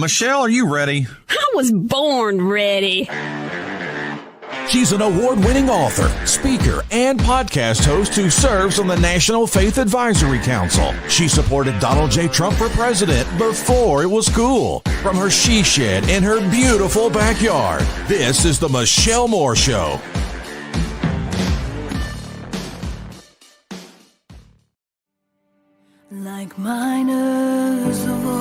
Michelle, are you ready? I was born ready. She's an award-winning author, speaker, and podcast host who serves on the National Faith Advisory Council. She supported Donald J. Trump for president before it was cool. From her she shed in her beautiful backyard, this is the Michelle Moore Show. Like miners of old,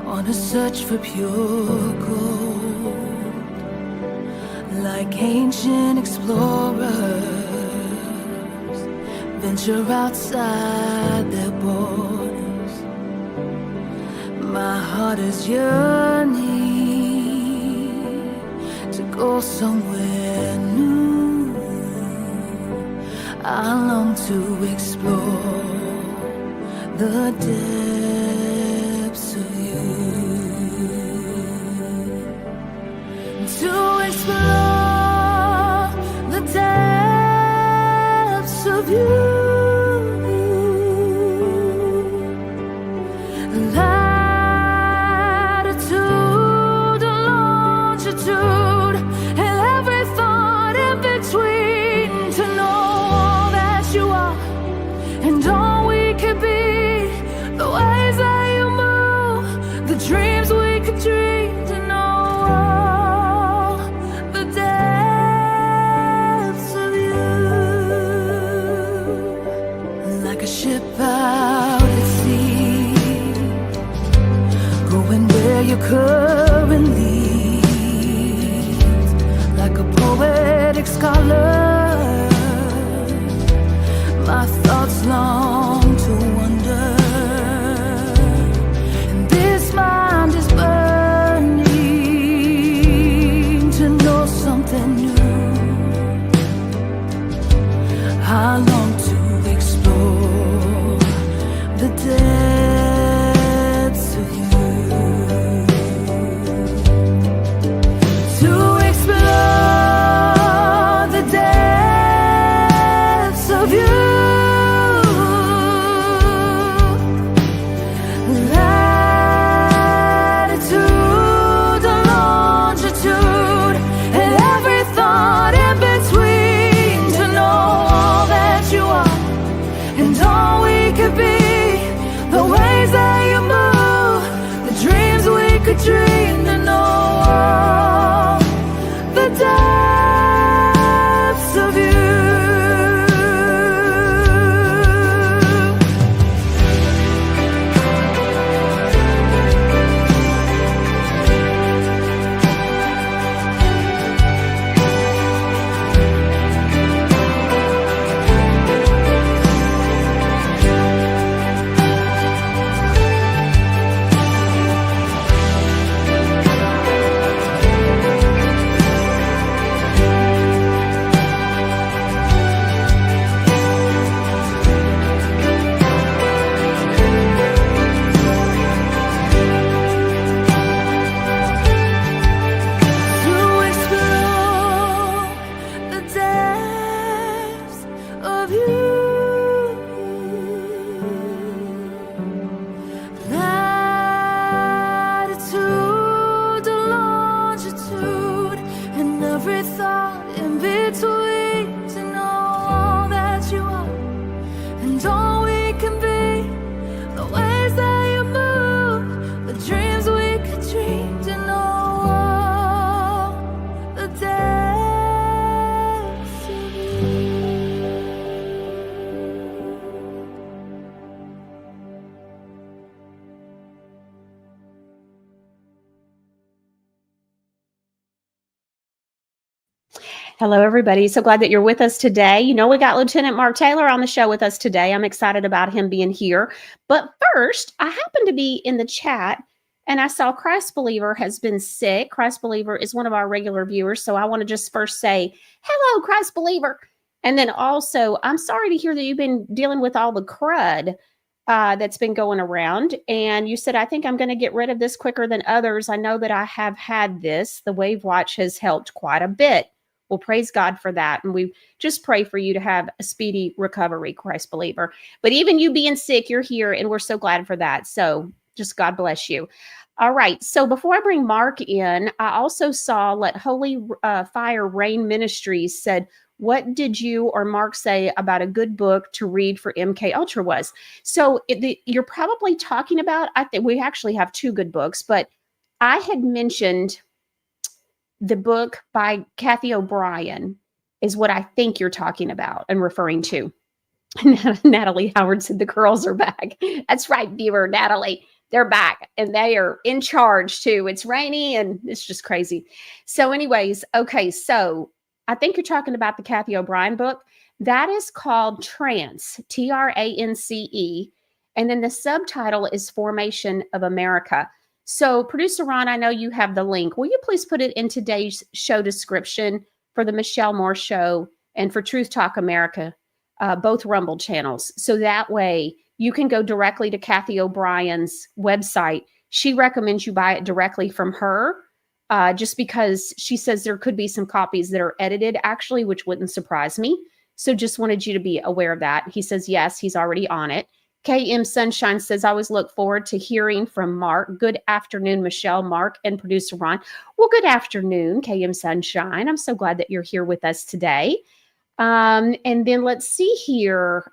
on a search for pure gold, like ancient explorers, venture outside their borders. My heart is yearning to go somewhere new. I long to explore the depths of you, to explore the depths of you. Latitude and longitude and every thought in between, to know you are and all we could be, the ways that you move, the dreams we could dream, to know all the depths of you. Like a ship out at sea, going where your current leads, like a poetic scholar. My thoughts long to wander, and this mind is burning to know something new. I long to explore the depths of you, to explore the depths of you. Dream to know all the depths of you. Hello, everybody. So glad that you're with us today. You know, we got Lieutenant Mark Taylor on the show with us today. I'm excited about him being here. But first, I happened to be in the chat and I saw Christ Believer has been sick. Christ Believer is one of our regular viewers. So I want to just first say, hello, Christ Believer. And then also, I'm sorry to hear that you've been dealing with all the crud that's been going around. And you said, I think I'm going to get rid of this quicker than others. I know that I have had this. The Wave Watch has helped quite a bit. Well, praise God for that. And we just pray for you to have a speedy recovery, Christ Believer. But even you being sick, you're here, and we're so glad for that. So Just God bless you. All right. So before I bring Mark in, I also saw Let Holy Fire Rain Ministries said, what did you or Mark say about a good book to read for MK Ultra was? So you're probably talking about, I think we actually have two good books, but I had mentioned the book by Kathy O'Brien is what I think you're talking about and referring to. Natalie Howard said the girls are back. That's right, viewer, Natalie. They're back and they are in charge too. It's rainy and it's just crazy. So anyways, okay. So I think you're talking about the Kathy O'Brien book. That is called Trance, Trance. And then the subtitle is Formation of America. So producer Ron, I know you have the link. Will you please put it in today's show description for the Michelle Moore Show and for Truth Talk America, both Rumble channels. So that way you can go directly to Kathy O'Brien's website. She recommends you buy it directly from her, just because she says there could be some copies that are edited, actually, which wouldn't surprise me. So just wanted you to be aware of that. He says, yes, he's already on it. KM Sunshine says, I always look forward to hearing from Mark. Good afternoon, Michelle, Mark, and producer Ron. Well, good afternoon, KM Sunshine. I'm so glad that you're here with us today. And then let's see here.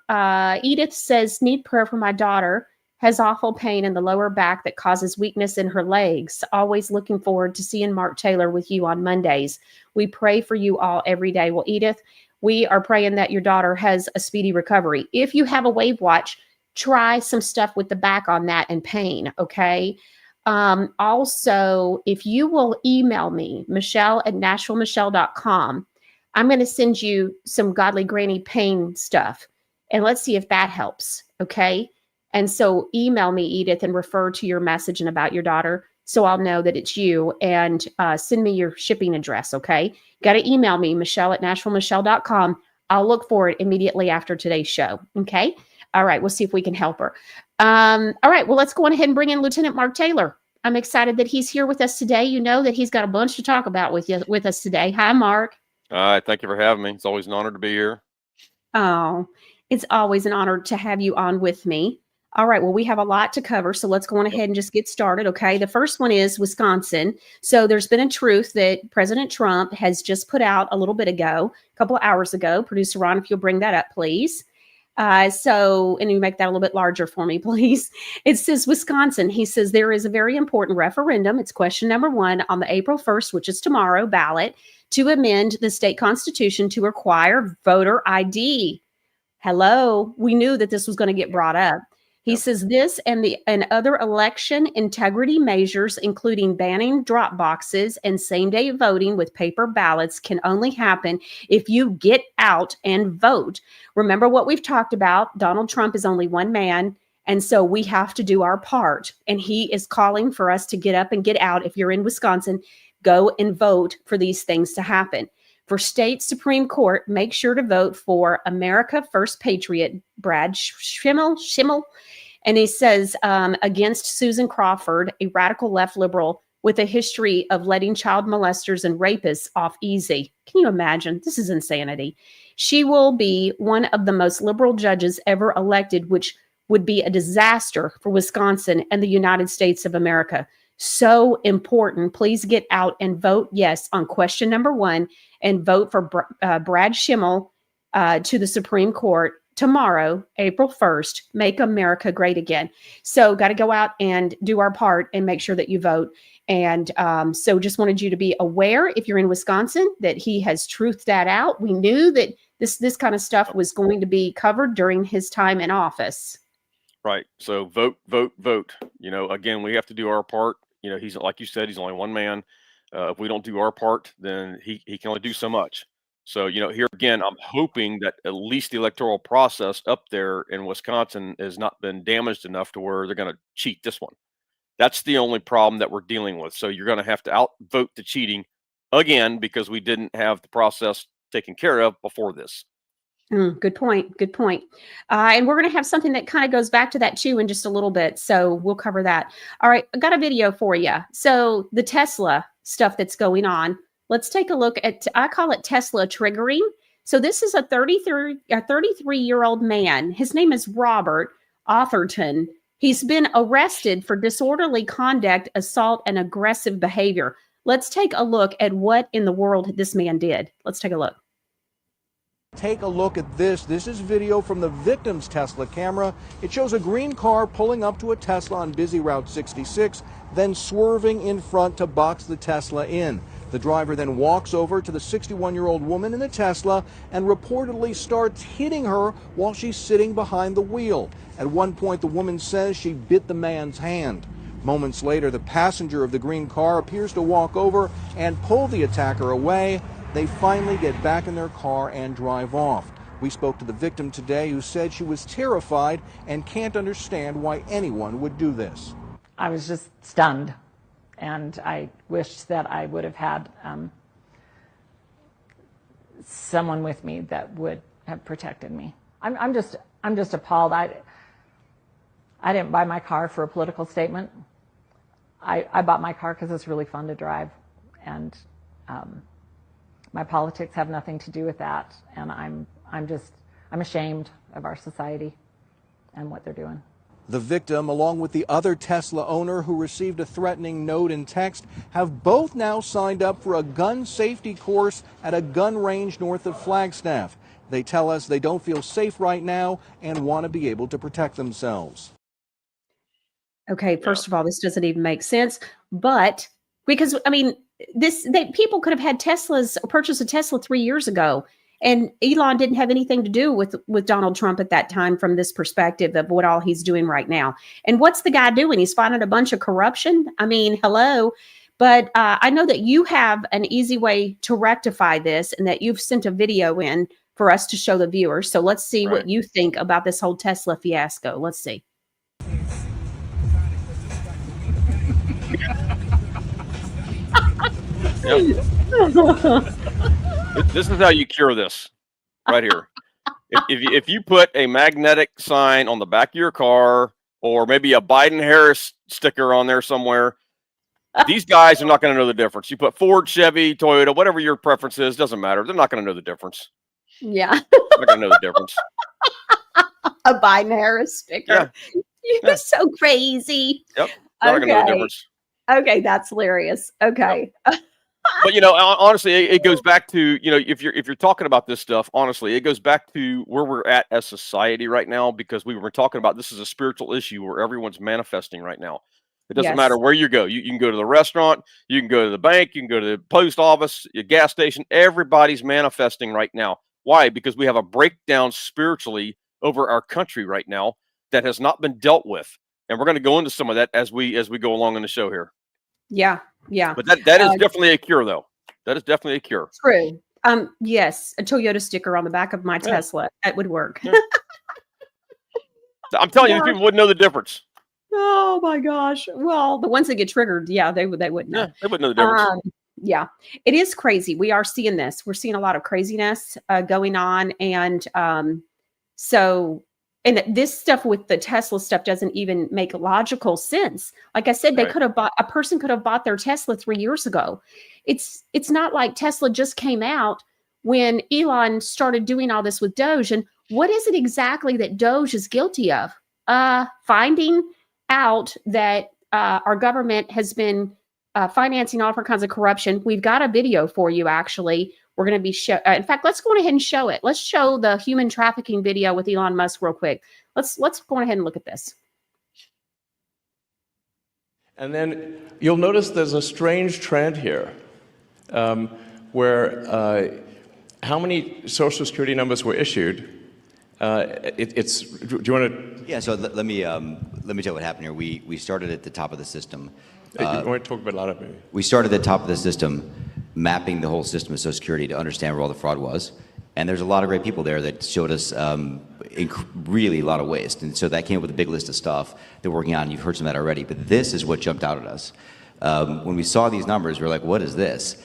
Edith says, need prayer for my daughter. Has awful pain in the lower back that causes weakness in her legs. Always looking forward to seeing Mark Taylor with you on Mondays. We pray for you all every day. Well, Edith, we are praying that your daughter has a speedy recovery. If you have a Wave Watch, try some stuff with the back on that and pain, okay? Also, if you will email me, michelle@nashvillemichelle.com, I'm going to send you some Godly Granny pain stuff, and let's see if that helps, okay? And so email me, Edith, and refer to your message and about your daughter so I'll know that it's you, and send me your shipping address, okay? Got to email me, michelle@nashvillemichelle.com. I'll look for it immediately after today's show, okay? All right, we'll see if we can help her. All right, well, let's go on ahead and bring in Lieutenant Mark Taylor. I'm excited that he's here with us today. You know that he's got a bunch to talk about with us today. Hi, Mark. All right, thank you for having me. It's always an honor to be here. Oh, it's always an honor to have you on with me. All right, well, we have a lot to cover, so let's go on ahead and just get started, okay? The first one is Wisconsin. So there's been a truth that President Trump has just put out a little bit ago, a couple of hours ago. Producer Ron, if you'll bring that up, please. And you make that a little bit larger for me, please. It says Wisconsin. He says there is a very important referendum. It's question number 1 on the April 1st, which is tomorrow, ballot to amend the state constitution to require voter ID. Hello. We knew that this was going to get brought up. He says this and other election integrity measures, including banning drop boxes and same-day voting with paper ballots, can only happen if you get out and vote. Remember what we've talked about. Donald Trump is only one man, and so we have to do our part. And he is calling for us to get up and get out. If you're in Wisconsin, go and vote for these things to happen. For state Supreme Court, make sure to vote for America First Patriot, Brad Schimmel. And he says, against Susan Crawford, a radical left liberal with a history of letting child molesters and rapists off easy. Can you imagine? This is insanity. She will be one of the most liberal judges ever elected, which would be a disaster for Wisconsin and the United States of America. So important. Please get out and vote yes on question number 1 and vote for Brad Schimmel to the Supreme Court tomorrow, April 1st. Make America great again. So got to go out and do our part and make sure that you vote. And so just wanted you to be aware, if you're in Wisconsin, that he has truthed that out. We knew that this kind of stuff was going to be covered during his time in office. Right. So vote, vote, vote. You know, again, we have to do our part. You know, he's, like you said, he's only one man. If we don't do our part, then he can only do so much. So, you know, here again, I'm hoping that at least the electoral process up there in Wisconsin has not been damaged enough to where they're going to cheat this one. That's the only problem that we're dealing with. So you're going to have to outvote the cheating again because we didn't have the process taken care of before this. Good point. Good point. And we're going to have something that kind of goes back to that too in just a little bit. So we'll cover that. All right. I got a video for you. So the Tesla stuff that's going on. Let's take a look at, I call it Tesla triggering. So this is a 33-year-old man. His name is Robert Atherton. He's been arrested for disorderly conduct, assault, and aggressive behavior. Let's take a look at what in the world this man did. Let's take a look. Take a look at this. This is video from the victim's Tesla camera. It shows a green car pulling up to a Tesla on busy Route 66, then swerving in front to box the Tesla in. The driver then walks over to the 61-year-old woman in the Tesla and reportedly starts hitting her while she's sitting behind the wheel. At one point, the woman says she bit the man's hand. Moments later, the passenger of the green car appears to walk over and pull the attacker away. They finally get back in their car and drive off. We spoke to the victim today, who said she was terrified and can't understand why anyone would do this. I was just stunned, and I wished that I would have had someone with me that would have protected me. I'm just appalled. I didn't buy my car for a political statement. I bought my car because it's really fun to drive, and my politics have nothing to do with that. And I'm ashamed of our society and what they're doing. The victim, along with the other Tesla owner who received a threatening note and text, have both now signed up for a gun safety course at a gun range north of Flagstaff. They tell us they don't feel safe right now and want to be able to protect themselves. Okay, first of all, this doesn't even make sense, but because, I mean, people could have had Teslas or purchased a Tesla 3 years ago, and Elon didn't have anything to do with Donald Trump at that time from this perspective of what all he's doing right now. And what's the guy doing? He's finding a bunch of corruption. I mean, hello. But I know that you have an easy way to rectify this, and that you've sent a video in for us to show the viewers. So let's see what you think about this whole Tesla fiasco. Let's see. Yep. This is how you cure this right here. If you put a magnetic sign on the back of your car, or maybe a Biden-Harris sticker on there somewhere, these guys are not going to know the difference. You put Ford, Chevy, Toyota, whatever your preference is, doesn't matter. They're not going to know the difference. Yeah. They're not going to know the difference. A Biden-Harris sticker. Yeah. You're so crazy. Yep. They're not going to know the difference. Okay, that's hilarious. Okay. Yep. But honestly, it goes back to, if you're talking about this stuff, honestly, it goes back to where we're at as society right now, because we were talking about this is a spiritual issue where everyone's manifesting right now. It doesn't matter where you go. You can go to the restaurant, you can go to the bank, you can go to the post office, your gas station. Everybody's manifesting right now. Why? Because we have a breakdown spiritually over our country right now that has not been dealt with. And we're going to go into some of that as we go along in the show here. Yeah. Yeah. But that is definitely a cure, though. That is definitely a cure. True. Yes, a Toyota sticker on the back of my Tesla. That would work. Yeah. I'm telling you, people wouldn't know the difference. Oh my gosh. Well, the ones that get triggered, they wouldn't know. Yeah, they wouldn't know the difference. Yeah, it is crazy. We are seeing this. We're seeing a lot of craziness going on. And and this stuff with the Tesla stuff doesn't even make logical sense. Like I said, a person could have bought their Tesla 3 years ago. It's not like Tesla just came out when Elon started doing all this with Doge. And what is it exactly that Doge is guilty of? Finding out that our government has been financing all kinds of corruption. We've got a video for you, actually. We're going to be in fact, let's go ahead and show it. Let's show the human trafficking video with Elon Musk real quick. Let's go ahead and look at this. And then you'll notice there's a strange trend here, where how many Social Security numbers were issued. Do you want to? Yeah. So let me tell you what happened here. We started at the top of the system. You want to talk a bit louder, maybe? We started at the top of the system, mapping the whole system of Social Security to understand where all the fraud was. And there's a lot of great people there that showed us really a lot of waste. And so that came up with a big list of stuff that we're working on. You've heard some of that already. But this is what jumped out at us. When we saw these numbers, we were like, what is this?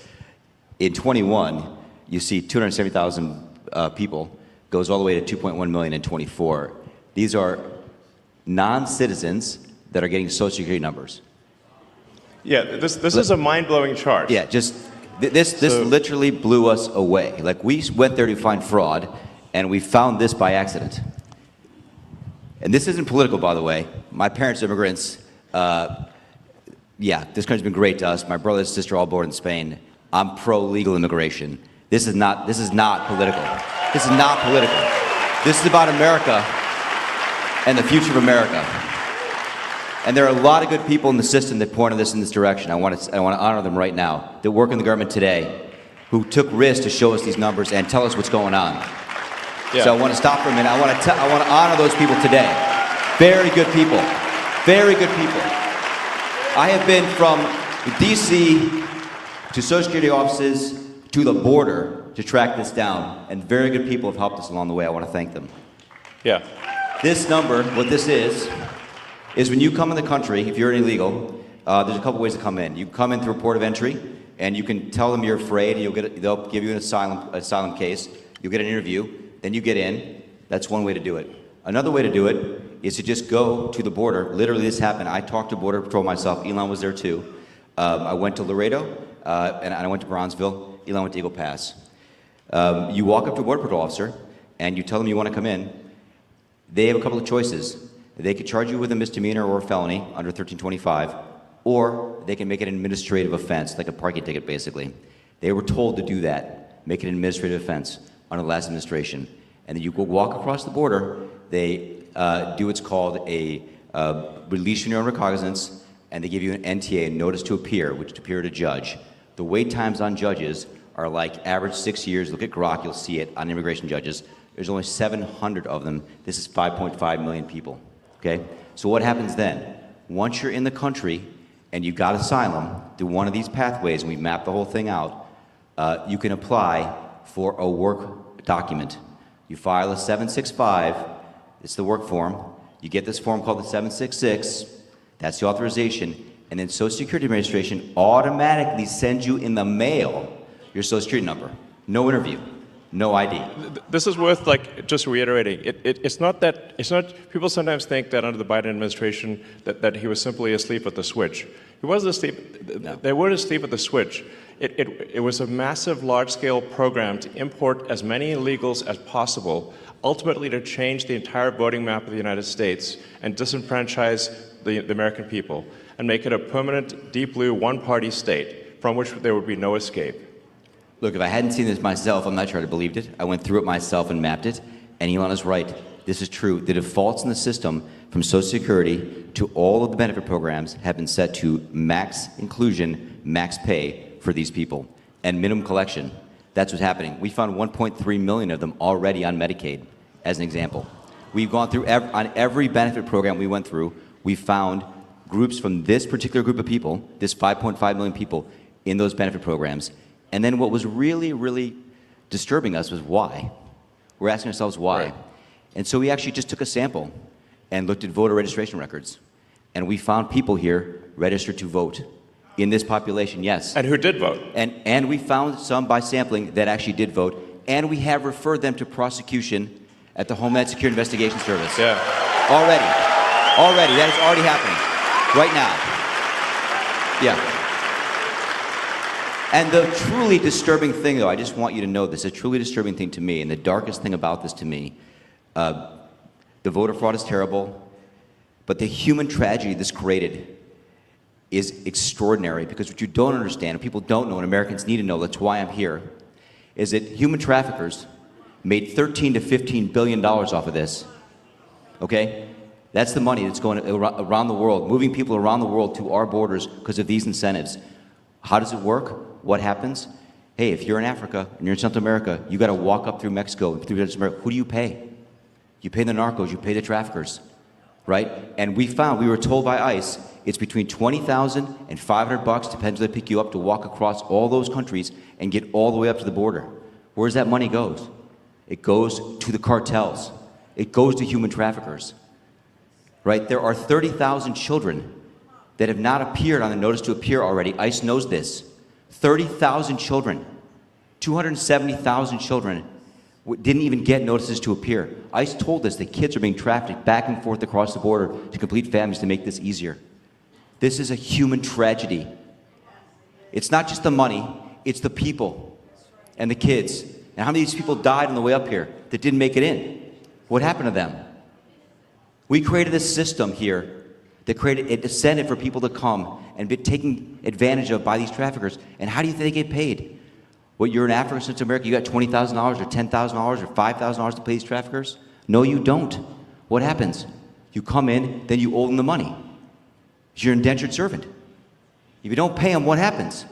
In 21, you see 270,000 people, goes all the way to 2.1 million in 24. These are non-citizens that are getting Social Security numbers. Yeah, this is a mind-blowing chart. Yeah, this literally blew us away. Like, we went there to find fraud, and we found this by accident. And this isn't political, by the way. My parents are immigrants. Yeah, this country's been great to us. My brother and sister all born in Spain. I'm pro-legal immigration. This is not political. This is not political. This is about America and the future of America. And there are a lot of good people in the system that pointed us in this direction. I want to honor them right now, that work in the government today, who took risks to show us these numbers and tell us what's going on. Yeah. So I want to stop for a minute. I want to honor those people today. Very good people. Very good people. I have been from D.C. to Social Security offices to the border to track this down, and very good people have helped us along the way. I want to thank them. Yeah. This number, what this is when you come in the country, if you're illegal, there's a couple ways to come in. You come in through a port of entry, and you can tell them you're afraid, and they'll give you an asylum case. You'll get an interview, then you get in. That's one way to do it. Another way to do it is to just go to the border. Literally, this happened. I talked to Border Patrol myself. Elon was there too. I went to Laredo, and I went to Bronzeville. Elon went to Eagle Pass. You walk up to a Border Patrol officer, and you tell them you want to come in. They have a couple of choices. They could charge you with a misdemeanor or a felony under 1325, or they can make it an administrative offense, like a parking ticket, basically. They were told to do that, make it an administrative offense under the last administration. And then you go walk across the border. They do what's called a release from your own recognizance, and they give you an NTA, a notice to appear, which is to appear at a judge. The wait times on judges are like average 6 years. Look at Grok, you'll see it on immigration judges. There's only 700 of them. This is 5.5 million people, okay? So what happens then? Once you're in the country and you got asylum through one of these pathways, and we map the whole thing out, you can apply for a work document. You file a 765, it's the work form. You get this form called the 766, that's the authorization, and then Social Security Administration automatically sends you in the mail your Social Security number. No interview, no ID. This is worth just reiterating. It's not people sometimes think that under the Biden administration that he was simply asleep at the switch. He wasn't asleep, No. They weren't asleep at the switch. It was a massive, large-scale program to import as many illegals as possible, ultimately to change the entire voting map of the United States and disenfranchise the American people and make it a permanent, deep blue, one-party state from which there would be no escape. Look, if I hadn't seen this myself, I'm not sure I'd have believed it. I went through it myself and mapped it, and Elon is right. This is true. The defaults in the system from Social Security to all of the benefit programs have been set to max inclusion, max pay for these people, and minimum collection. That's what's happening. We found 1.3 million of them already on Medicaid, as an example. We've gone through, on every benefit program we went through, we found groups from this particular group of people, this 5.5 million people, in those benefit programs. And then what was really, really disturbing us was why. We're asking ourselves why. Right. And so we actually just took a sample and looked at voter registration records. And we found people here registered to vote in this population, yes. And who did vote. And we found some by sampling that actually did vote. And we have referred them to prosecution at the Homeland Security Investigation Service. Yeah. Already. That is already happening. Right now. Yeah. And the truly disturbing thing, though, I just want you to know this, a truly disturbing thing to me, and the darkest thing about this to me, the voter fraud is terrible, but the human tragedy this created is extraordinary, because what you don't understand, and people don't know, and Americans need to know, that's why I'm here, is that human traffickers made $13 to $15 billion off of this, okay? That's the money that's going around the world, moving people around the world to our borders because of these incentives. How does it work? What happens? Hey, if you're in Africa and you're in Central America, you got to walk up through Mexico, through Central America. Who do you pay? You pay the narcos, you pay the traffickers, right? And we were told by ICE, it's between $20,000 and $500, depends where they pick you up, to walk across all those countries and get all the way up to the border. Where's that money goes? It goes to the cartels. It goes to human traffickers, right? There are 30,000 children that have not appeared on the notice to appear already. ICE knows this. 30,000 children, 270,000 children didn't even get notices to appear. ICE told us that kids are being trafficked back and forth across the border to complete families to make this easier. This is a human tragedy. It's not just the money, it's the people and the kids. And how many of these people died on the way up here that didn't make it in? What happened to them? We created a system here that created an incentive for people to come and be taken advantage of by these traffickers. And how do you think they get paid? What, you're in Africa, Central America, you got $20,000 or $10,000 or $5,000 to pay these traffickers? No, you don't. What happens? You come in, then you owe them the money. You're an indentured servant. If you don't pay them, what happens?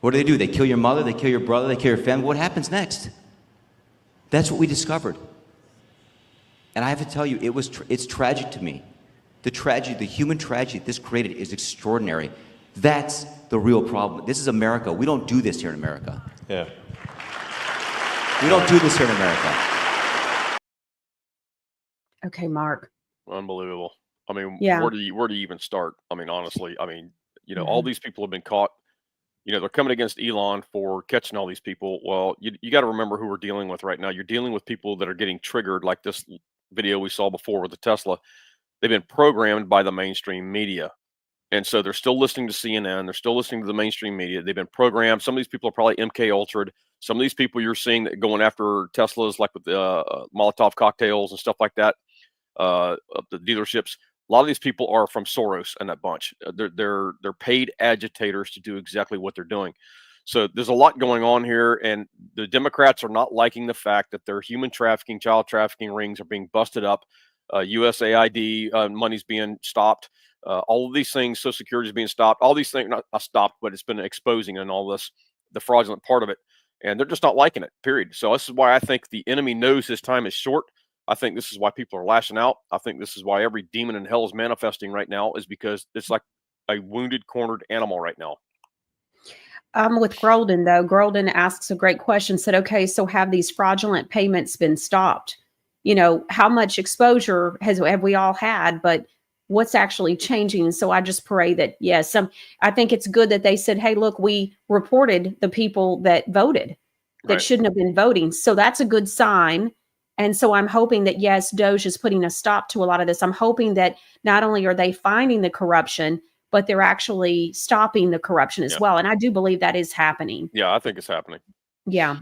What do? They kill your mother, they kill your brother, they kill your family. What happens next? That's what we discovered. And I have to tell you, it's tragic to me. The tragedy, the human tragedy this created is extraordinary. That's the real problem. This is America. We don't do this here in America. Yeah. We don't do this here in America. Okay, Mark. Unbelievable. I mean, Yeah. where do you even start? I mean, honestly, all these people have been caught. They're coming against Elon for catching all these people. Well, you got to remember who we're dealing with right now. You're dealing with people that are getting triggered, like this video we saw before with the Tesla. They've been programmed by the mainstream media. And so they're still listening to CNN. They're still listening to the mainstream media. They've been programmed. Some of these people are probably MK Ultra'd. Some of these people you're seeing that going after Teslas, like with the Molotov cocktails and stuff like that, the dealerships. A lot of these people are from Soros and that bunch. They're paid agitators to do exactly what they're doing. So there's a lot going on here, and the Democrats are not liking the fact that their human trafficking, child trafficking rings are being busted up. USAID money's being stopped. All of these things, Social Security is being stopped. All these things, not stopped, but it's been exposing and all this, the fraudulent part of it. And they're just not liking it, period. So this is why I think the enemy knows his time is short. I think this is why people are lashing out. I think this is why every demon in hell is manifesting right now, is because it's like a wounded, cornered animal right now. With Grolden, though, Grolden asks a great question, said, okay, so have these fraudulent payments been stopped? How much exposure have we all had, but what's actually changing? And so I just pray that, yes, I think it's good that they said, hey, look, we reported the people that voted that shouldn't have been voting. So that's a good sign. And so I'm hoping that, yes, Doge is putting a stop to a lot of this. I'm hoping that not only are they finding the corruption, but they're actually stopping the corruption as well. And I do believe that is happening. Yeah, I think it's happening. Yeah.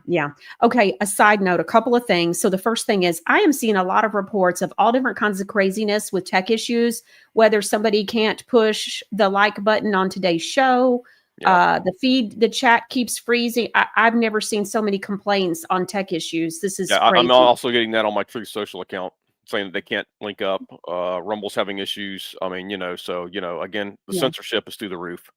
Okay, a side note, a couple of things. So the first thing is I am seeing a lot of reports of all different kinds of craziness with tech issues, whether somebody can't push the like button on today's show, the chat keeps freezing. I've never seen so many complaints on tech issues. This is crazy. I'm also getting that on my Truth Social account, saying that they can't link up. Rumble's having issues. Again, the censorship is through the roof.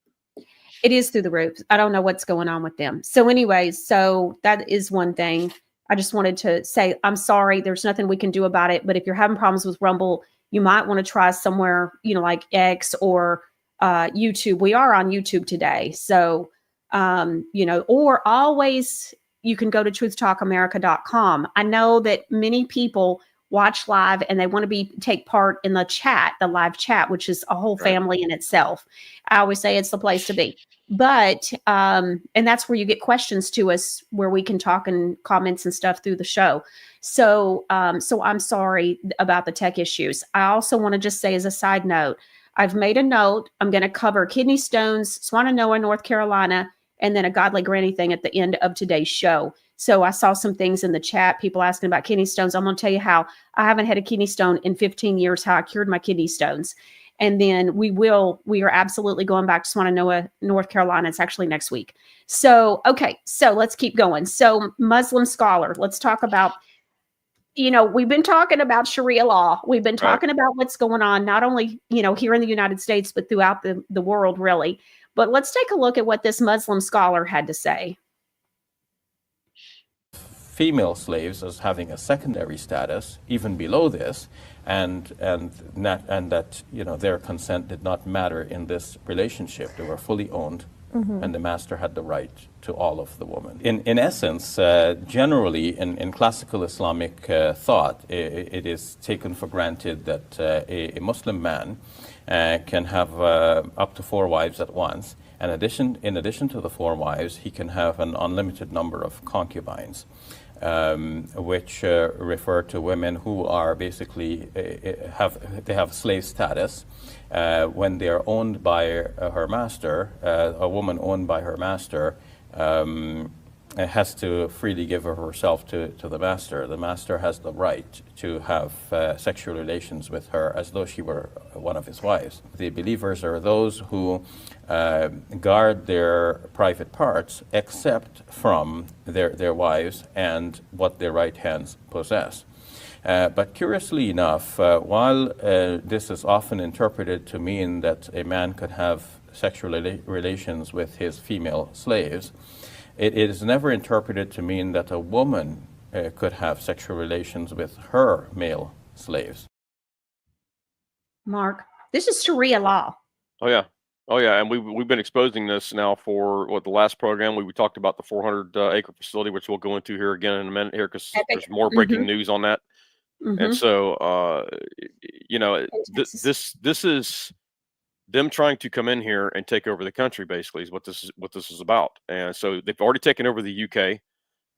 It is through the roof. I don't know what's going on with them. So anyways, so that is one thing. I just wanted to say, I'm sorry, there's nothing we can do about it. But if you're having problems with Rumble, you might want to try somewhere, like X or YouTube. We are on YouTube today. So, or always you can go to truthtalkamerica.com. I know that many people watch live and they want to take part in the live chat, which is a whole family in itself. I always say it's the place to be. But, and that's where you get questions to us, where we can talk and comments and stuff through the show. So I'm sorry about the tech issues. I also want to just say, as a side note, I've made a note. I'm going to cover kidney stones, Swannanoa, North Carolina, and then a godly granny thing at the end of today's show. So I saw some things in the chat, people asking about kidney stones. I'm going to tell you how I haven't had a kidney stone in 15 years, how I cured my kidney stones. And then we are absolutely going back to Swannanoa, North Carolina. It's actually next week. So, okay, so let's keep going. So Muslim scholar, let's talk about, we've been talking about Sharia law. We've been talking about what's going on, not only, here in the United States, but throughout the world, really. But let's take a look at what this Muslim scholar had to say. Female slaves as having a secondary status, even below this, and that their consent did not matter in this relationship. They were fully owned, and the master had the right to all of the woman. In essence, generally in classical Islamic thought, it is taken for granted that a Muslim man can have up to 4 wives at once. And in addition to the 4 wives, he can have an unlimited number of concubines. Which refer to women who are basically have slave status when they are owned by her master. A woman owned by her master has to freely give of herself to the master. The master has the right to have sexual relations with her as though she were one of his wives. The believers are those who guard their private parts except from their wives and what their right hands possess. But curiously enough, while this is often interpreted to mean that a man could have sexual relations with his female slaves, it is never interpreted to mean that a woman could have sexual relations with her male slaves. Mark, this is Sharia law. Oh yeah, and we've been exposing this now for the last program we talked about the 400 acre facility, which we'll go into here again in a minute here because there's more breaking news on that. And so this is them trying to come in here and take over the country, basically, is what this is about. And so they've already taken over the UK.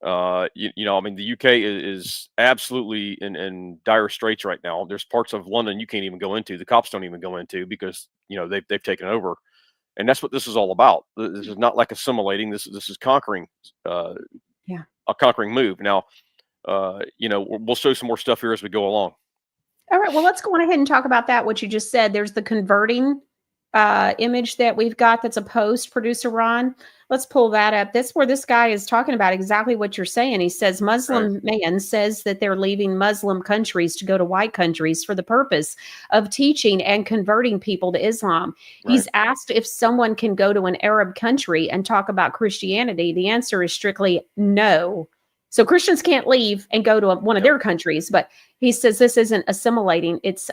I mean, the UK is absolutely in dire straits right now. There's parts of London you can't even go into. The cops don't even go into because they've taken over, and that's what this is all about. This is not like assimilating. This is conquering. A conquering move. Now, we'll show some more stuff here as we go along. All right. Well, let's go on ahead and talk about that. What you just said. There's the converting image that we've got. That's a post, producer Ron. Let's pull that up. That's where this guy is talking about exactly what you're saying. He says Muslim man says that they're leaving Muslim countries to go to white countries for the purpose of teaching and converting people to Islam. Right. He's asked if someone can go to an Arab country and talk about Christianity. The answer is strictly no. So Christians can't leave and go to one of their countries, but he says this isn't assimilating. It's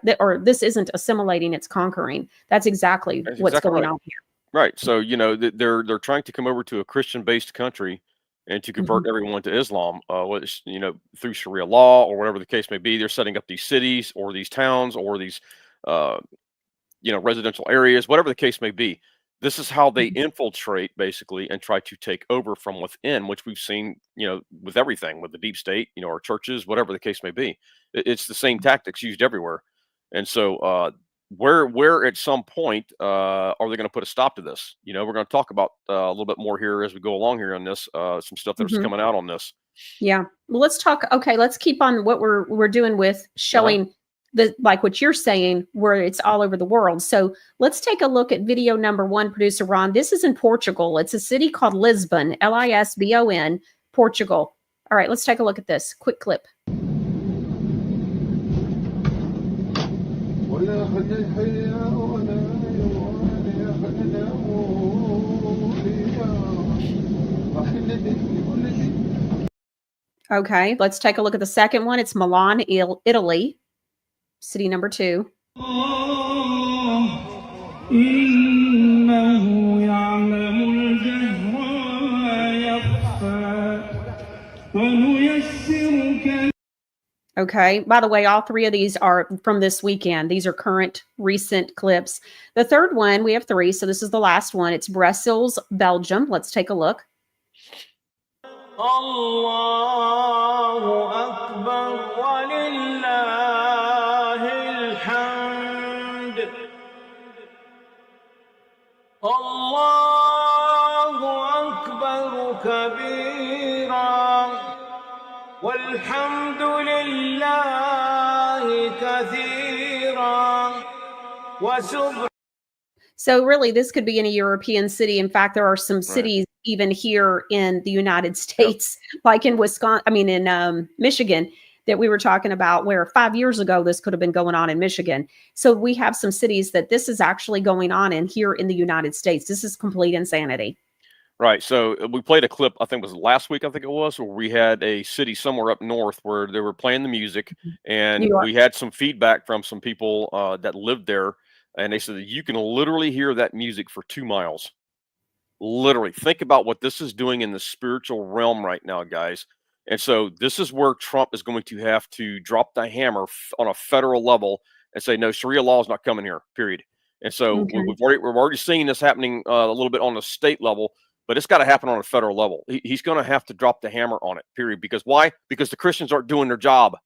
this isn't assimilating. It's conquering. That's exactly what's going on here. Right. So they're trying to come over to a Christian-based country and to convert everyone to Islam, through Sharia law or whatever the case may be. They're setting up these cities or these towns or these residential areas, whatever the case may be. This is how they infiltrate, basically, and try to take over from within, which we've seen, with everything, with the deep state, our churches, whatever the case may be. It's the same tactics used everywhere. And so where at some point are they going to put a stop to this? We're going to talk about a little bit more here as we go along here on this, some stuff that's coming out on this. Yeah. Well, let's talk. Okay, let's keep on what we're doing with showing like what you're saying, where it's all over the world. So let's take a look at video number 1, producer Ron. This is in Portugal. It's a city called Lisbon, Lisbon, Portugal. All right, let's take a look at this. Quick clip. Okay, let's take a look at the second one. It's Milan, Italy. City number 2. Okay. By the way, all 3 of these are from this weekend. These are current, recent clips. The third one, we have 3, so this is the last one. It's Brussels, Belgium. Let's take a look. Allahu Akbar walillahil hamd. Allahu Akbar kabira walhamdulillahi kathira wa subhanallahi. So really, this could be in a European city. In fact, there are some cities even here in the United States, like in Michigan, that we were talking about, where 5 years ago, this could have been going on in Michigan. So we have some cities that this is actually going on in here in the United States. This is complete insanity. Right. So we played a clip, I think it was last week, where we had a city somewhere up north where they were playing the music, and we had some feedback from some people that lived there. And they said that you can literally hear that music for 2 miles. Literally. Think about what this is doing in the spiritual realm right now, guys. And so this is where Trump is going to have to drop the hammer on a federal level and say, no, Sharia law is not coming here, period. And so we're already seeing this happening a little bit on the state level, but it's got to happen on a federal level. He's going to have to drop the hammer on it, period. Because why? Because the Christians aren't doing their job.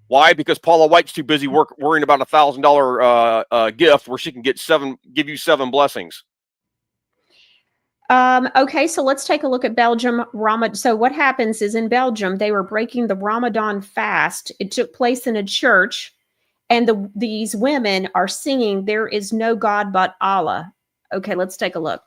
Why? Because Paula White's too busy worrying about $1,000 gift where she can give you 7 blessings. Okay, so let's take a look at Belgium. So what happens is in Belgium, they were breaking the Ramadan fast. It took place in a church, and these women are singing, "There is no God but Allah." Okay, let's take a look.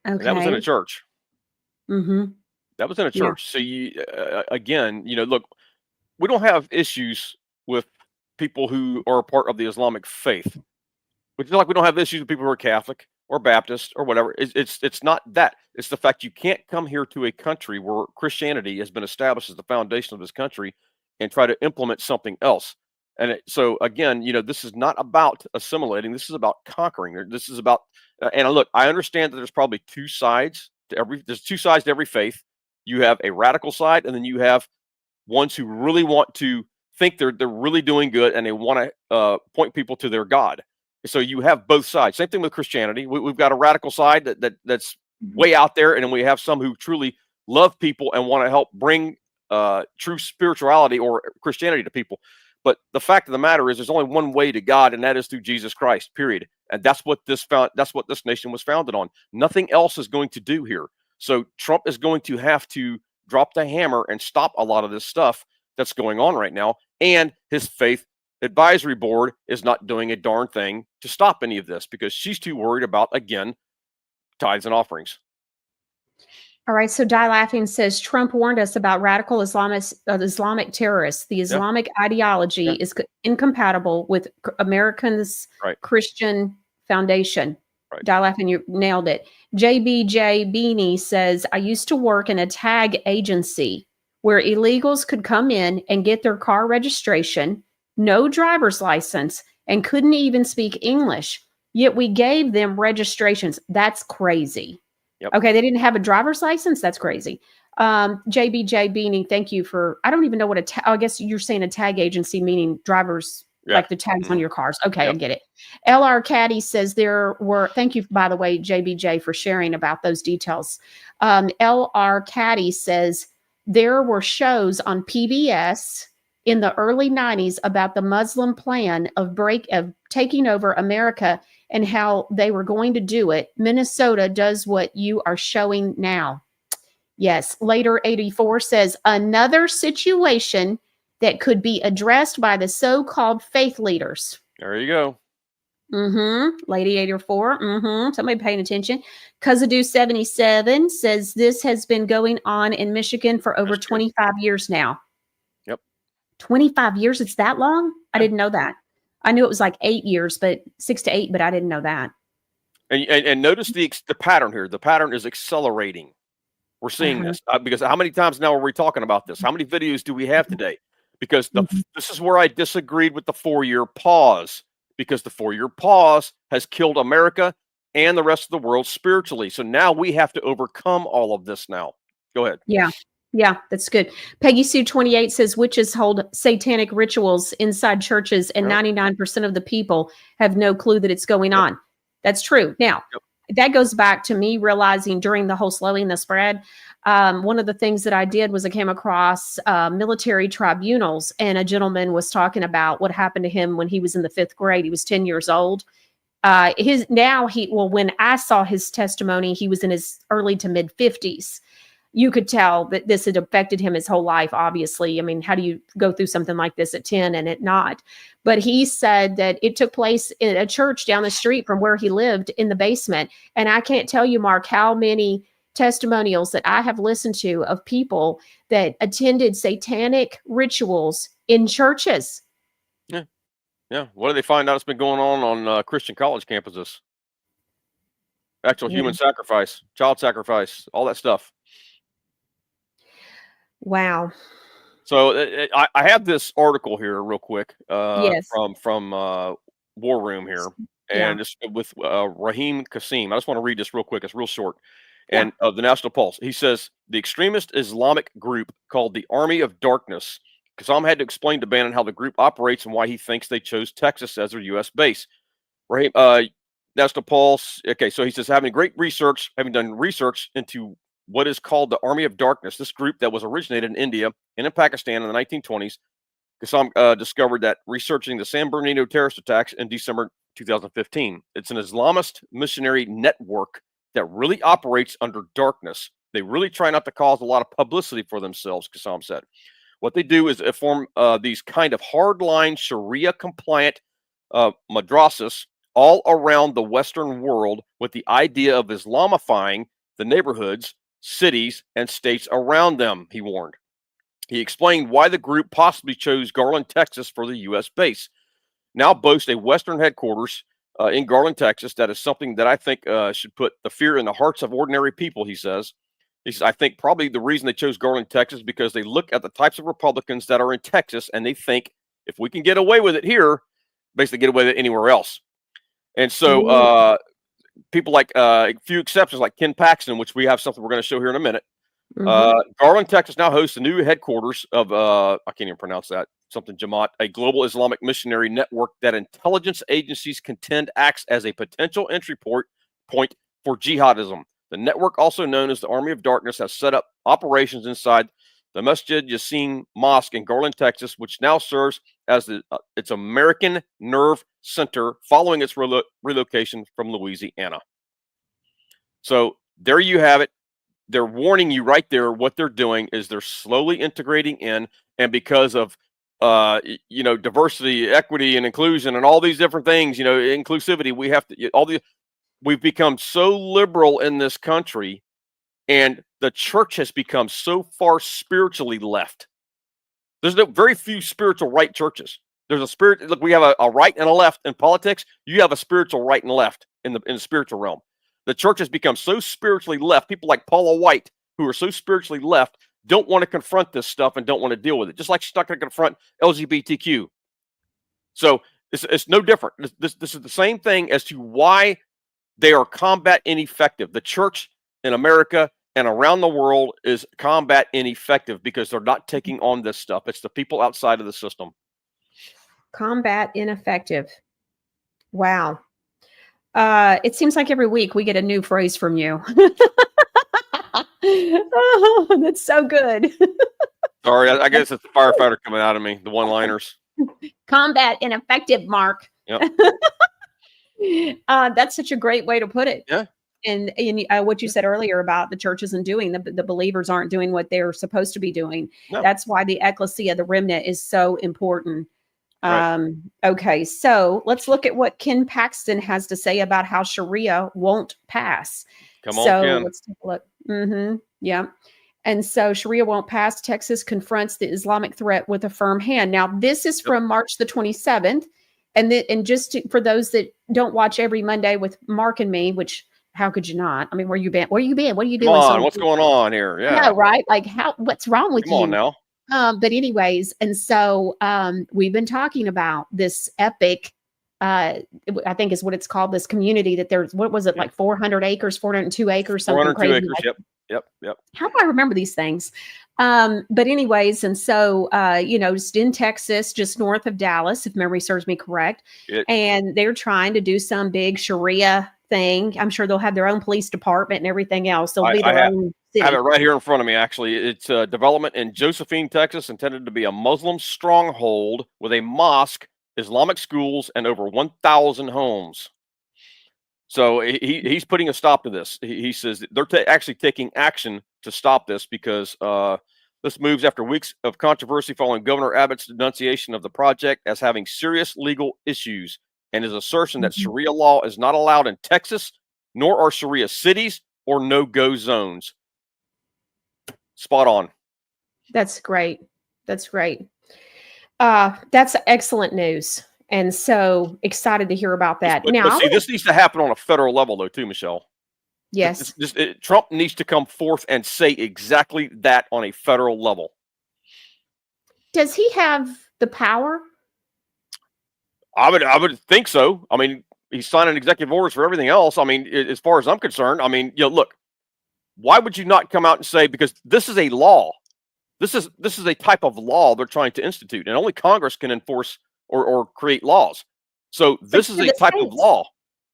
And that was in a Okay. church. Mm-hmm. That was in a Yeah. church. So again, look, we don't have issues with people who are a part of the Islamic faith. We feel like we don't have issues with people who are Catholic or Baptist or whatever. It's not that. It's the fact you can't come here to a country where Christianity has been established as the foundation of this country and try to implement something else. And so again, this is not about assimilating. This is about conquering. This is about. And look, I understand that there's probably two sides to every. There's two sides to every faith. You have a radical side, and then you have ones who really want to think they're really doing good, and they want to point people to their God. So you have both sides. Same thing with Christianity. We've got a radical side that's way out there, and then we have some who truly love people and want to help bring true spirituality or Christianity to people. But the fact of the matter is, there's only one way to God, and that is through Jesus Christ. Period. And that's what this nation was founded on. Nothing else is going to do here. So Trump is going to have to drop the hammer and stop a lot of this stuff that's going on right now. And his faith advisory board is not doing a darn thing to stop any of this because she's too worried about, again, tithes and offerings. All right. So Die Laughing says Trump warned us about radical Islamic terrorists. The Islamic ideology is incompatible with Americans' Christian foundation. Right. Die Laughing, you nailed it. JBJ Beanie says, I used to work in a tag agency where illegals could come in and get their car registration, no driver's license, and couldn't even speak English. Yet we gave them registrations. That's crazy. Yep. Okay, they didn't have a driver's license? That's crazy. JBJ Beanie, thank you for, I don't even know what I guess you're saying a tag agency, meaning drivers, like the tags on your cars. Okay, I get it. LR Caddy says thank you, by the way, JBJ, for sharing about those details. LR Caddy says there were shows on PBS in the early 90s about the Muslim plan of taking over America and how they were going to do it. Minnesota does what you are showing now. Yes. Later 84 says another situation that could be addressed by the so-called faith leaders. There you go. Lady 84. Somebody paying attention. Kazadu 77 says this has been going on in Michigan for over 25 years now. Yep. 25 years? It's that long? I didn't know that. I knew it was like 8 years, but 6 to 8, but I didn't know that. And notice the pattern here. The pattern is accelerating. We're seeing this because how many times now are we talking about this? How many videos do we have today? Because this is where I disagreed with the 4-year pause, because the 4-year pause has killed America and the rest of the world spiritually. So now we have to overcome all of this now. Go ahead. Yeah, that's good. Peggy Sue 28 says witches hold satanic rituals inside churches, and 99% of the people have no clue that it's going on. That's true. Now, that goes back to me realizing during the whole slowing the spread, one of the things that I did was I came across military tribunals, and a gentleman was talking about what happened to him when he was in the 5th grade. He was 10 years old. When I saw his testimony, he was in his early to mid 50s. You could tell that this had affected him his whole life, obviously. I mean, how do you go through something like this at 10 and it not? But he said that it took place in a church down the street from where he lived in the basement. And I can't tell you, Mark, how many testimonials that I have listened to of people that attended satanic rituals in churches. Yeah. What do they find out it's been going on Christian college campuses? Actual human sacrifice, child sacrifice, all that stuff. Wow. So I have this article here real quick Yes. from War Room here, Yeah. and it's with Raheem Kassim. I just want to read this real quick. It's real short. Yeah. And the National Pulse. He says the extremist Islamic group called the Army of Darkness. Kassim had to explain to Bannon how the group operates and why he thinks they chose Texas as their U.S. base. Raheem, National Pulse. Okay, so he says having done research into what is called the Army of Darkness, this group that was originated in India and in Pakistan in the 1920s. Kassim discovered that researching the San Bernardino terrorist attacks in December 2015. It's an Islamist missionary network that really operates under darkness. They really try not to cause a lot of publicity for themselves, Kassim said. What they do is form these kind of hardline Sharia-compliant madrasas all around the Western world with the idea of Islamifying the neighborhoods, cities, and states around them, he warned. He explained why the group possibly chose Garland, Texas for the U.S. base. Now boasts a Western headquarters in Garland, Texas. That is something that I think should put the fear in the hearts of ordinary people, he says. He says, I think probably the reason they chose Garland, Texas, is because they look at the types of Republicans that are in Texas, and they think if we can get away with it here, basically get away with it anywhere else. And so people like a few exceptions like Ken Paxton, which we have something we're going to show here in a minute. Garland, Texas now hosts the new headquarters of, I can't even pronounce that, something Jamaat, a global Islamic missionary network that intelligence agencies contend acts as a potential entry point for jihadism. The network, also known as the Army of Darkness, has set up operations inside the Masjid Yassin Mosque in Garland, Texas, which now serves as its American Nerve Center following its relocation from Louisiana. So there you have it. They're warning you right there. What they're doing is they're slowly integrating in, and because of diversity, equity, and inclusion, and all these different things, inclusivity, we have to we've become so liberal in this country, and the church has become so far spiritually left. There's very few spiritual right churches. There's a spirit. Look, we have a right and a left in politics. You have a spiritual right and left in the spiritual realm. The church has become so spiritually left. People like Paula White, who are so spiritually left, don't want to confront this stuff and don't want to deal with it. Just like she's not going to confront LGBTQ. So it's no different. This is the same thing as to why they are combat ineffective. The church in America and around the world is combat ineffective because they're not taking on this stuff. It's the people outside of the system. Combat ineffective. Wow. It seems like every week we get a new phrase from you. Oh, that's so good. Sorry, I guess it's the firefighter coming out of me, the one-liners. Combat ineffective, Mark. Yep. That's such a great way to put it. Yeah. And what you said earlier about the church isn't doing, the believers aren't doing what they're supposed to be doing. No. That's why the ecclesia, the remnant, is so important. Right. Okay, so let's look at what Ken Paxton has to say about how Sharia won't pass. Come on, Ken. Let's take a look. Yeah. And so Sharia won't pass. Texas confronts the Islamic threat with a firm hand. Now, this is from March the 27th. And for those that don't watch every Monday with Mark and me, which how could you not? I mean, where you been? What are you doing? Come on, what's going on here? Yeah. I know, right? Like what's wrong with you? Come on now. But anyways, and so we've been talking about this epic, I think is what it's called, this community that there's, what was it, like 400 acres, 402 acres, something 402 crazy. acres, yep. How do I remember these things? But anyways, and so, just in Texas, just north of Dallas, if memory serves me correct, and they're trying to do some big Sharia thing. I'm sure they'll have their own police department and everything else. They'll be their own city. I have it right here in front of me, actually. It's a development in Josephine, Texas, intended to be a Muslim stronghold with a mosque, Islamic schools, and over 1,000 homes. So he's putting a stop to this. He says they're actually taking action to stop this because this moves after weeks of controversy following Governor Abbott's denunciation of the project as having serious legal issues and his assertion that Sharia law is not allowed in Texas, nor are Sharia cities or no-go zones. Spot on. That's great. That's great. That's excellent news. And so excited to hear about that. But see, this needs to happen on a federal level, though, too, Michelle. Yes. Trump needs to come forth and say exactly that on a federal level. Does he have the power? I would think so. I mean, he's signing executive orders for everything else. I mean, as far as I'm concerned, I mean, look, why would you not come out and say, because this is a law. This is a type of law they're trying to institute, and only Congress can enforce or create laws. So this is a type of law.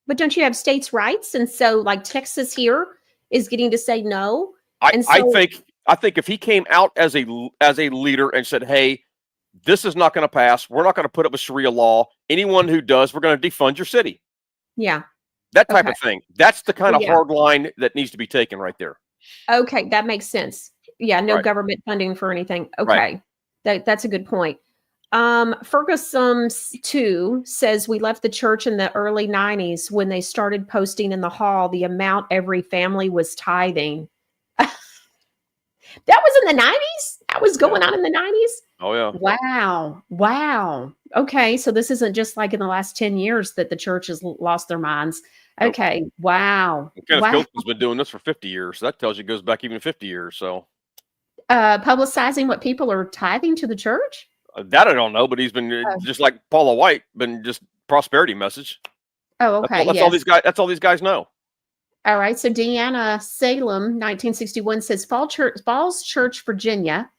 But don't you have states' rights? And so, like Texas here is getting to say no. I think if he came out as a leader and said, "Hey, this is not going to pass. We're not going to put up a Sharia law. Anyone who does, we're going to defund your city." Yeah. That type of thing. That's the kind of hard line that needs to be taken right there. Okay, that makes sense. Yeah, no Right. government funding for anything. Right. Okay, that's a good point. Ferguson 2 says we left the church in the early 90s when they started posting in the hall the amount every family was tithing. That was in the 90s? That was going on in the 90s? Oh, yeah. Wow. Okay, so this isn't just like in the last 10 years that the church has lost their minds. Nope. Okay, wow. Kenneth Copeland's been doing this for 50 years. So that tells you it goes back even 50 years. So publicizing what people are tithing to the church? that I don't know, but he's been just like Paula White, been just prosperity message. Oh, okay. That's all these guys. That's all these guys know. All right. So Deanna Salem, 1961, says Falls Church, Virginia,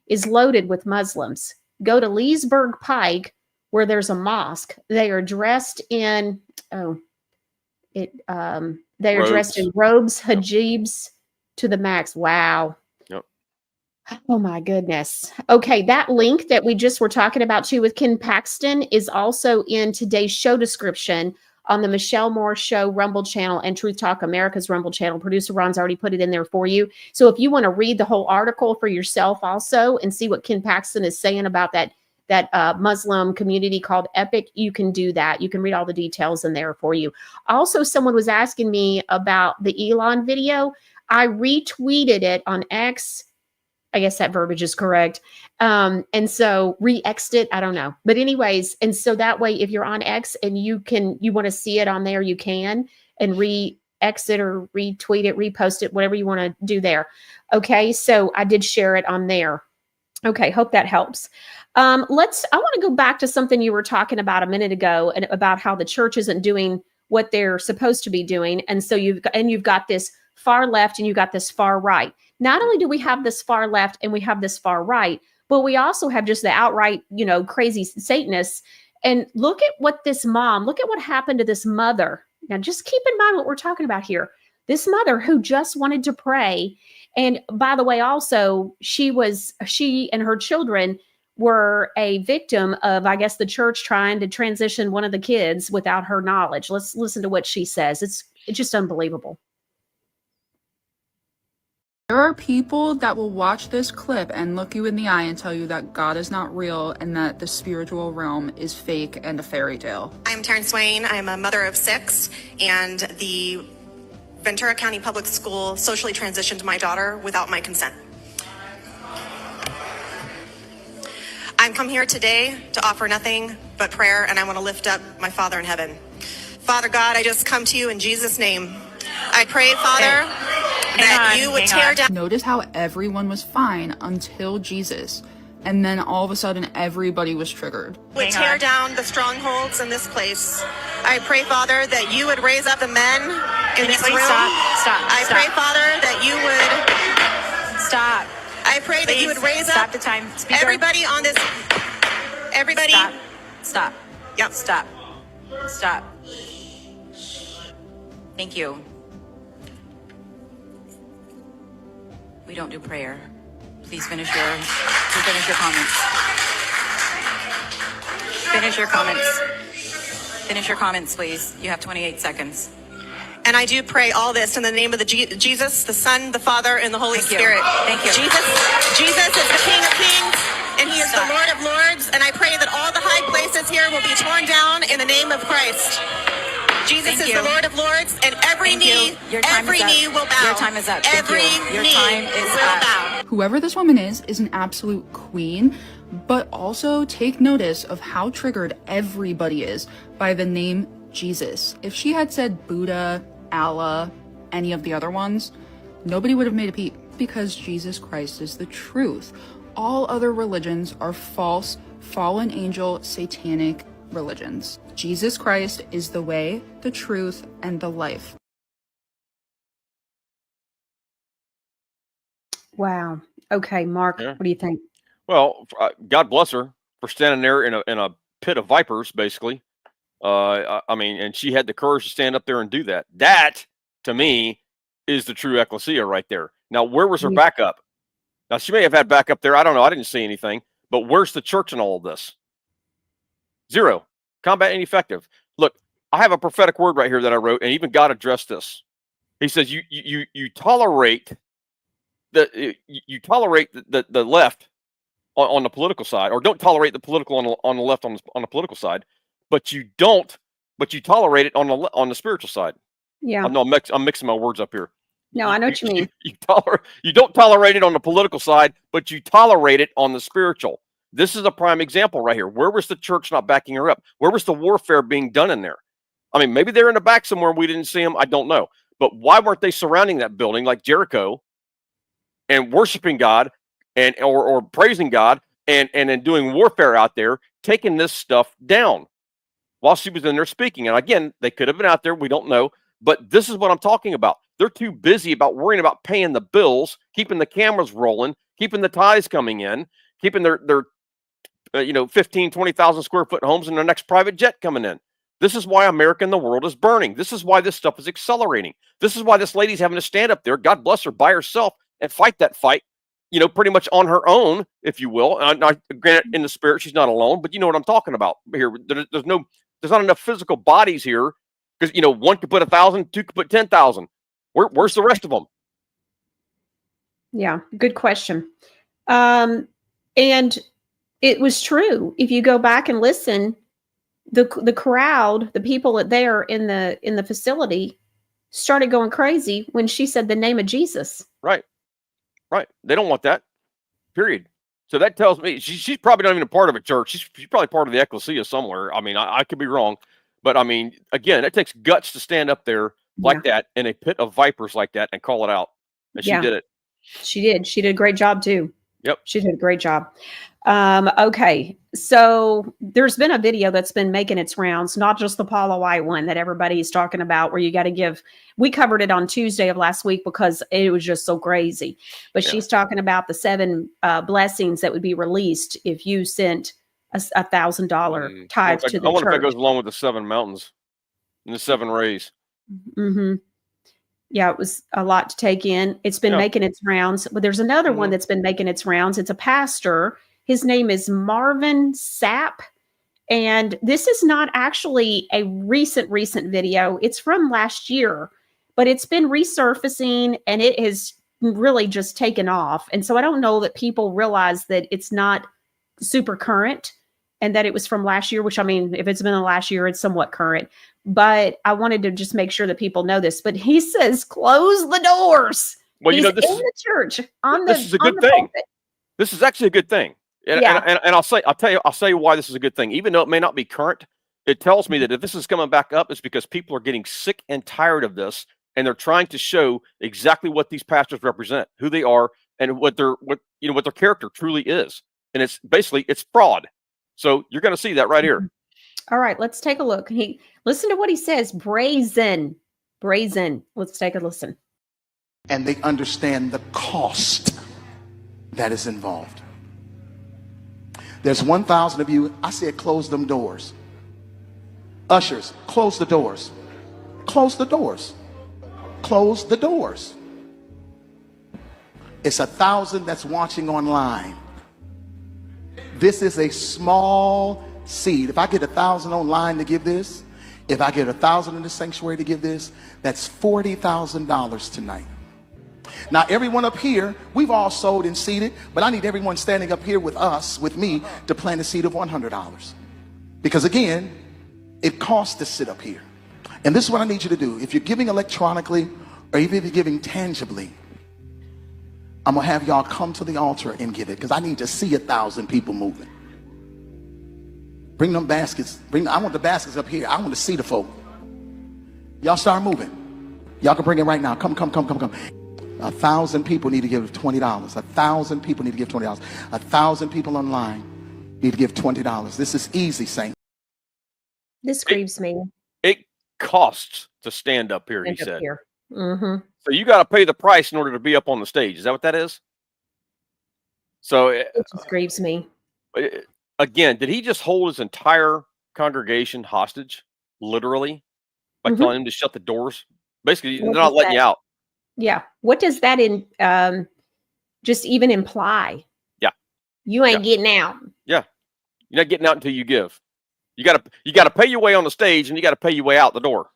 is loaded with Muslims. Go to Leesburg Pike, where there's a mosque. They are dressed in dressed in robes, hijabs to the max. Wow. Yep. Oh my goodness. Okay, that link that we just were talking about too with Ken Paxton is also in today's show description on the Michelle Moore Show Rumble channel and Truth Talk America's Rumble channel. Producer Ron's already put it in there for you. So if you want to read the whole article for yourself also and see what Ken Paxton is saying about that Muslim community called Epic, you can do that. You can read all the details in there for you. Also, someone was asking me about the Elon video. I retweeted it on X. I guess that verbiage is correct. And so re-X'd it. I don't know. But anyways, and so that way, if you're on X and you want to see it on there, you can, and re-X it or retweet it, repost it, whatever you want to do there. Okay. So I did share it on there. Okay. Hope that helps. I want to go back to something you were talking about a minute ago and about how the church isn't doing what they're supposed to be doing. And so you've got this far left and you've got this far right. Not only do we have this far left and we have this far right, but we also have just the outright, crazy Satanists. And look at what happened to this mother. Now, just keep in mind what we're talking about here. This mother who just wanted to pray. And by the way, also, she and her children were a victim of, I guess, the church trying to transition one of the kids without her knowledge. Let's listen to what she says. It's just unbelievable. There are people that will watch this clip and look you in the eye and tell you that God is not real and that the spiritual realm is fake and a fairy tale. I'm Taryn Swain. I'm a mother of 6, and the Ventura County Public School socially transitioned my daughter without my consent. I'm come here today to offer nothing but prayer, and I want to lift up my Father in heaven. Father God, I just come to you in Jesus' name. I pray, Father, that you would tear down. Notice how everyone was fine until Jesus, and then all of a sudden everybody was triggered. Would tear down the strongholds in this place. I pray, Father, that you would raise up the men in this room. Stop. I pray, Father, that you would Stop. I pray that you would raise Stop up the time. Speaker. everybody on this. Everybody. Stop. Yep. Stop. Thank you. We don't do prayer. Please finish your comments. Finish your comments, please. You have 28 seconds. And I do pray all this in the name of the Jesus, the Son, the Father, and the Holy Spirit. Thank you. Jesus is the King of Kings, and He is the Lord of Lords. And I pray that all the high places here will be torn down in the name of Christ. Jesus is the Lord of Lords, and every knee will bow. Your time is up. Every knee will bow. Whoever this woman is an absolute queen, but also take notice of how triggered everybody is by the name Jesus. If she had said Buddha, Allah, any of the other ones, nobody would have made a peep, because Jesus Christ is the truth. All other religions are false, fallen angel, satanic religions. Jesus Christ is the way, the truth, and the life. Wow. Okay, Mark, Yeah. what do you think? Well, God bless her for standing there in a pit of vipers, basically. I mean, and she had the courage to stand up there and do that. That, to me, is the true ecclesia right there. Now, where was her backup? Now, she may have had backup there. I don't know. I didn't see anything. But where's the church in all of this? Zero. Combat ineffective. Look, I have a prophetic word right here that I wrote, and even God addressed this. He says, you tolerate the left on the political side, or don't tolerate the political on the left on the political side, but you tolerate it on the spiritual side. Yeah. I'm mixing my words up here. No, I know what you mean. You don't tolerate it on the political side, but you tolerate it on the spiritual. This is a prime example right here. Where was the church not backing her up? Where was the warfare being done in there? I mean, maybe they're in the back somewhere and we didn't see them. I don't know. But why weren't they surrounding that building like Jericho and worshiping God or praising God and then doing warfare out there, taking this stuff down while she was in there speaking? And again, they could have been out there. We don't know. But this is what I'm talking about. They're too busy about worrying about paying the bills, keeping the cameras rolling, keeping the tithes coming in, keeping their 15, 20,000 square foot homes and their next private jet coming in. This is why America and the world is burning. This is why this stuff is accelerating. This is why this lady's having to stand up there, God bless her, by herself and fight that fight, pretty much on her own, if you will. And granted, in the spirit, she's not alone, but you know what I'm talking about here. There's not enough physical bodies here because, one could put 1,000, two could put 10,000. Where's the rest of them? Yeah, good question. And it was true. If you go back and listen, the crowd, the people there in the facility started going crazy when she said the name of Jesus. Right. They don't want that. Period. So that tells me she's probably not even a part of a church. She's probably part of the ecclesia somewhere. I mean, I could be wrong, but I mean, again, it takes guts to stand up there like that in a pit of vipers like that and call it out. And she did it. She did. She did a great job too. Yep. She did a great job. Okay. So there's been a video that's been making its rounds, not just the Paula White one that everybody's talking about, where you got to give, we covered it on Tuesday of last week because it was just so crazy, but she's talking about the 7 blessings that would be released if you sent $1,000 tithe to the church. I wonder if that goes along with the 7 mountains and the 7 rays. Mm-hmm. Yeah, it was a lot to take in. It's been making its rounds. But there's another one that's been making its rounds. It's a pastor. His name is Marvin Sapp. And this is not actually a recent video. It's from last year. But it's been resurfacing and it has really just taken off. And so I don't know that people realize that it's not super current and that it was from last year, which, I mean, if it's been the last year, it's somewhat current. But I wanted to just make sure that people know this. But he says, close the doors. Well, He's this in the church. This is a good thing. This is actually a good thing. And I'll tell you why this is a good thing. Even though it may not be current, it tells me that if this is coming back up, it's because people are getting sick and tired of this, and they're trying to show exactly what these pastors represent, who they are, and what their character truly is. And it's basically fraud. So you're going to see that right here. All right, let's take a look. Listen to what he says. Brazen. Let's take a listen. And they understand the cost that is involved. There's 1,000 of you. I said, close them doors. Ushers, close the doors. Close the doors. Close the doors. It's 1,000 that's watching online. This is a small seed. If I get 1,000 online to give this, if I get 1,000 in the sanctuary to give this, that's $40,000 tonight. Now, everyone up here, we've all sold and seeded, but I need everyone standing up here with me, to plant a seed of $100. Because again, it costs to sit up here. And this is what I need you to do. If you're giving electronically, or even if you're giving tangibly, I'm gonna have y'all come to the altar and give it, because I need to see 1,000 people moving. Bring them baskets. I want the baskets up here. I want to see the folk. Y'all start moving. Y'all can bring it right now. Come. 1,000 people need to give $20. 1,000 people need to give $20. 1,000 people online need to give $20. This is easy, Saint. This grieves me. It costs to stand up here, he Stand up said. here. Mm-hmm. So you got to pay the price in order to be up on the stage. Is that what that is? So It just grieves me. again, did he just hold his entire congregation hostage, literally, by Mhm. telling him to shut the doors? Basically, they're What not does letting that- you out. Yeah. What does that just even imply? Yeah. You ain't getting out. Yeah. You're not getting out until you give. You gotta pay your way on the stage, and you got to pay your way out the door.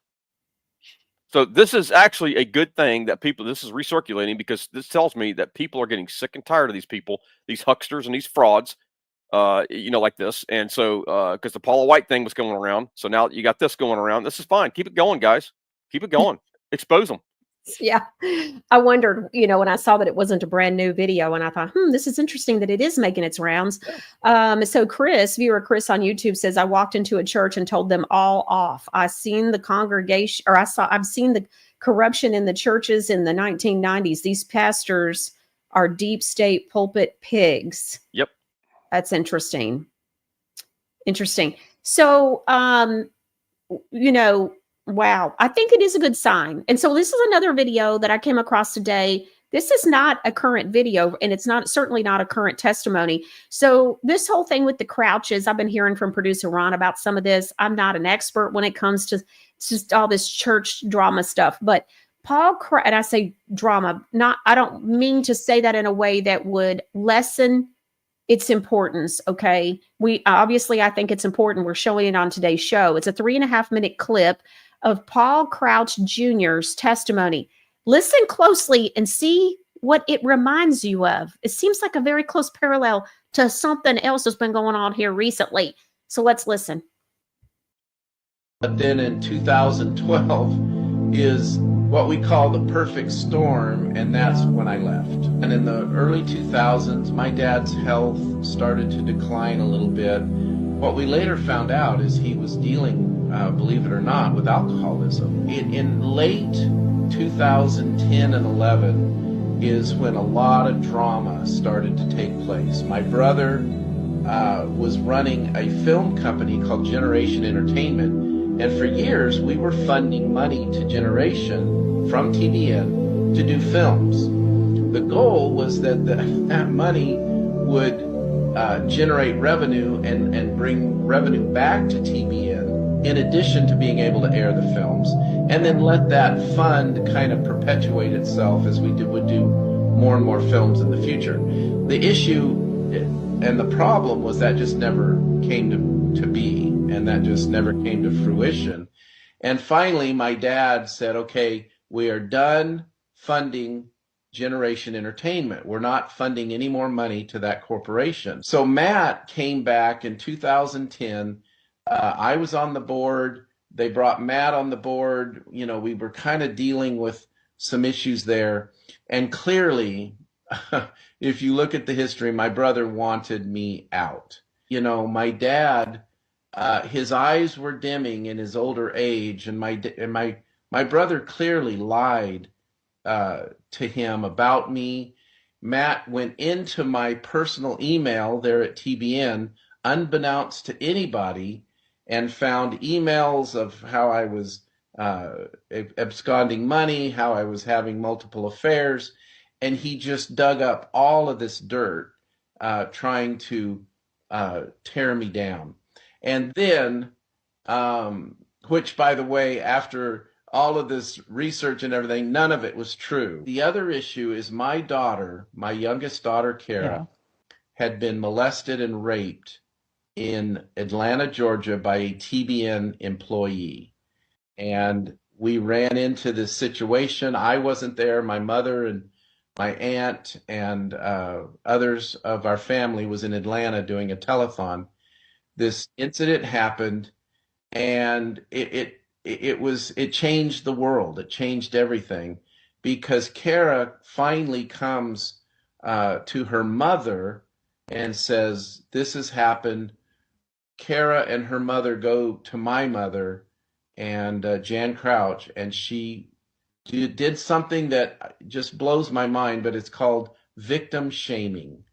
So this is actually a good thing that this is recirculating, because this tells me that people are getting sick and tired of these people, these hucksters and these frauds, like this. And so, because the Paula White thing was going around, so now you got this going around. This is fine. Keep it going, guys. Keep it going. Expose them. Yeah. I wondered, when I saw that it wasn't a brand new video, and I thought, this is interesting that it is making its rounds. So viewer Chris on YouTube says, I walked into a church and told them all off. I've seen the corruption in the churches in the 1990s. These pastors are deep state pulpit pigs. Yep. That's interesting. So, wow, I think it is a good sign. And so this is another video that I came across today. This is not a current video, and it's certainly not a current testimony. So this whole thing with the Crouches, I've been hearing from producer Ron about some of this. I'm not an expert when it comes to just all this church drama stuff, but and I say drama, I don't mean to say that in a way that would lessen its importance. Okay. I think it's important. We're showing it on today's show. It's a 3.5-minute clip of Paul Crouch Jr.'s testimony. Listen closely and see what it reminds you of. It seems like a very close parallel to something else that's been going on here recently. So let's listen. But then in 2012 is what we call the perfect storm, and that's when I left. And in the early 2000s, my dad's health started to decline a little bit. What we later found out is he was dealing, believe it or not, with alcoholism. In late 2010 and 11 is when a lot of drama started to take place. My brother was running a film company called Generation Entertainment, and for years we were funding money to Generation from TBN to do films. The goal was that that money would generate revenue and bring revenue back to TBN, in addition to being able to air the films, and then let that fund kind of perpetuate itself as we would do more and more films in the future. The issue and the problem was that just never came to be, and that just never came to fruition. And finally, my dad said, okay, we are done funding Generation Entertainment. We're not funding any more money to that corporation. So Matt came back in 2010. I was on the board. They brought Matt on the board. We were kind of dealing with some issues there. And clearly, if you look at the history, my brother wanted me out. My dad, his eyes were dimming in his older age, and my brother clearly lied to him about me. Matt went into my personal email there at TBN, unbeknownst to anybody, and found emails of how I was absconding money, how I was having multiple affairs, and he just dug up all of this dirt, trying to tear me down. And then, which, by the way, after all of this research and everything, none of it was true. The other issue is my daughter, my youngest daughter, Kara, had been molested and raped in Atlanta, Georgia by a TBN employee. And we ran into this situation. I wasn't there. My mother and my aunt and others of our family was in Atlanta doing a telethon. This incident happened, and it changed the world. It changed everything, because Kara finally comes to her mother and says, this has happened. Kara and her mother go to my mother and Jan Crouch, and she did something that just blows my mind, but it's called victim shaming.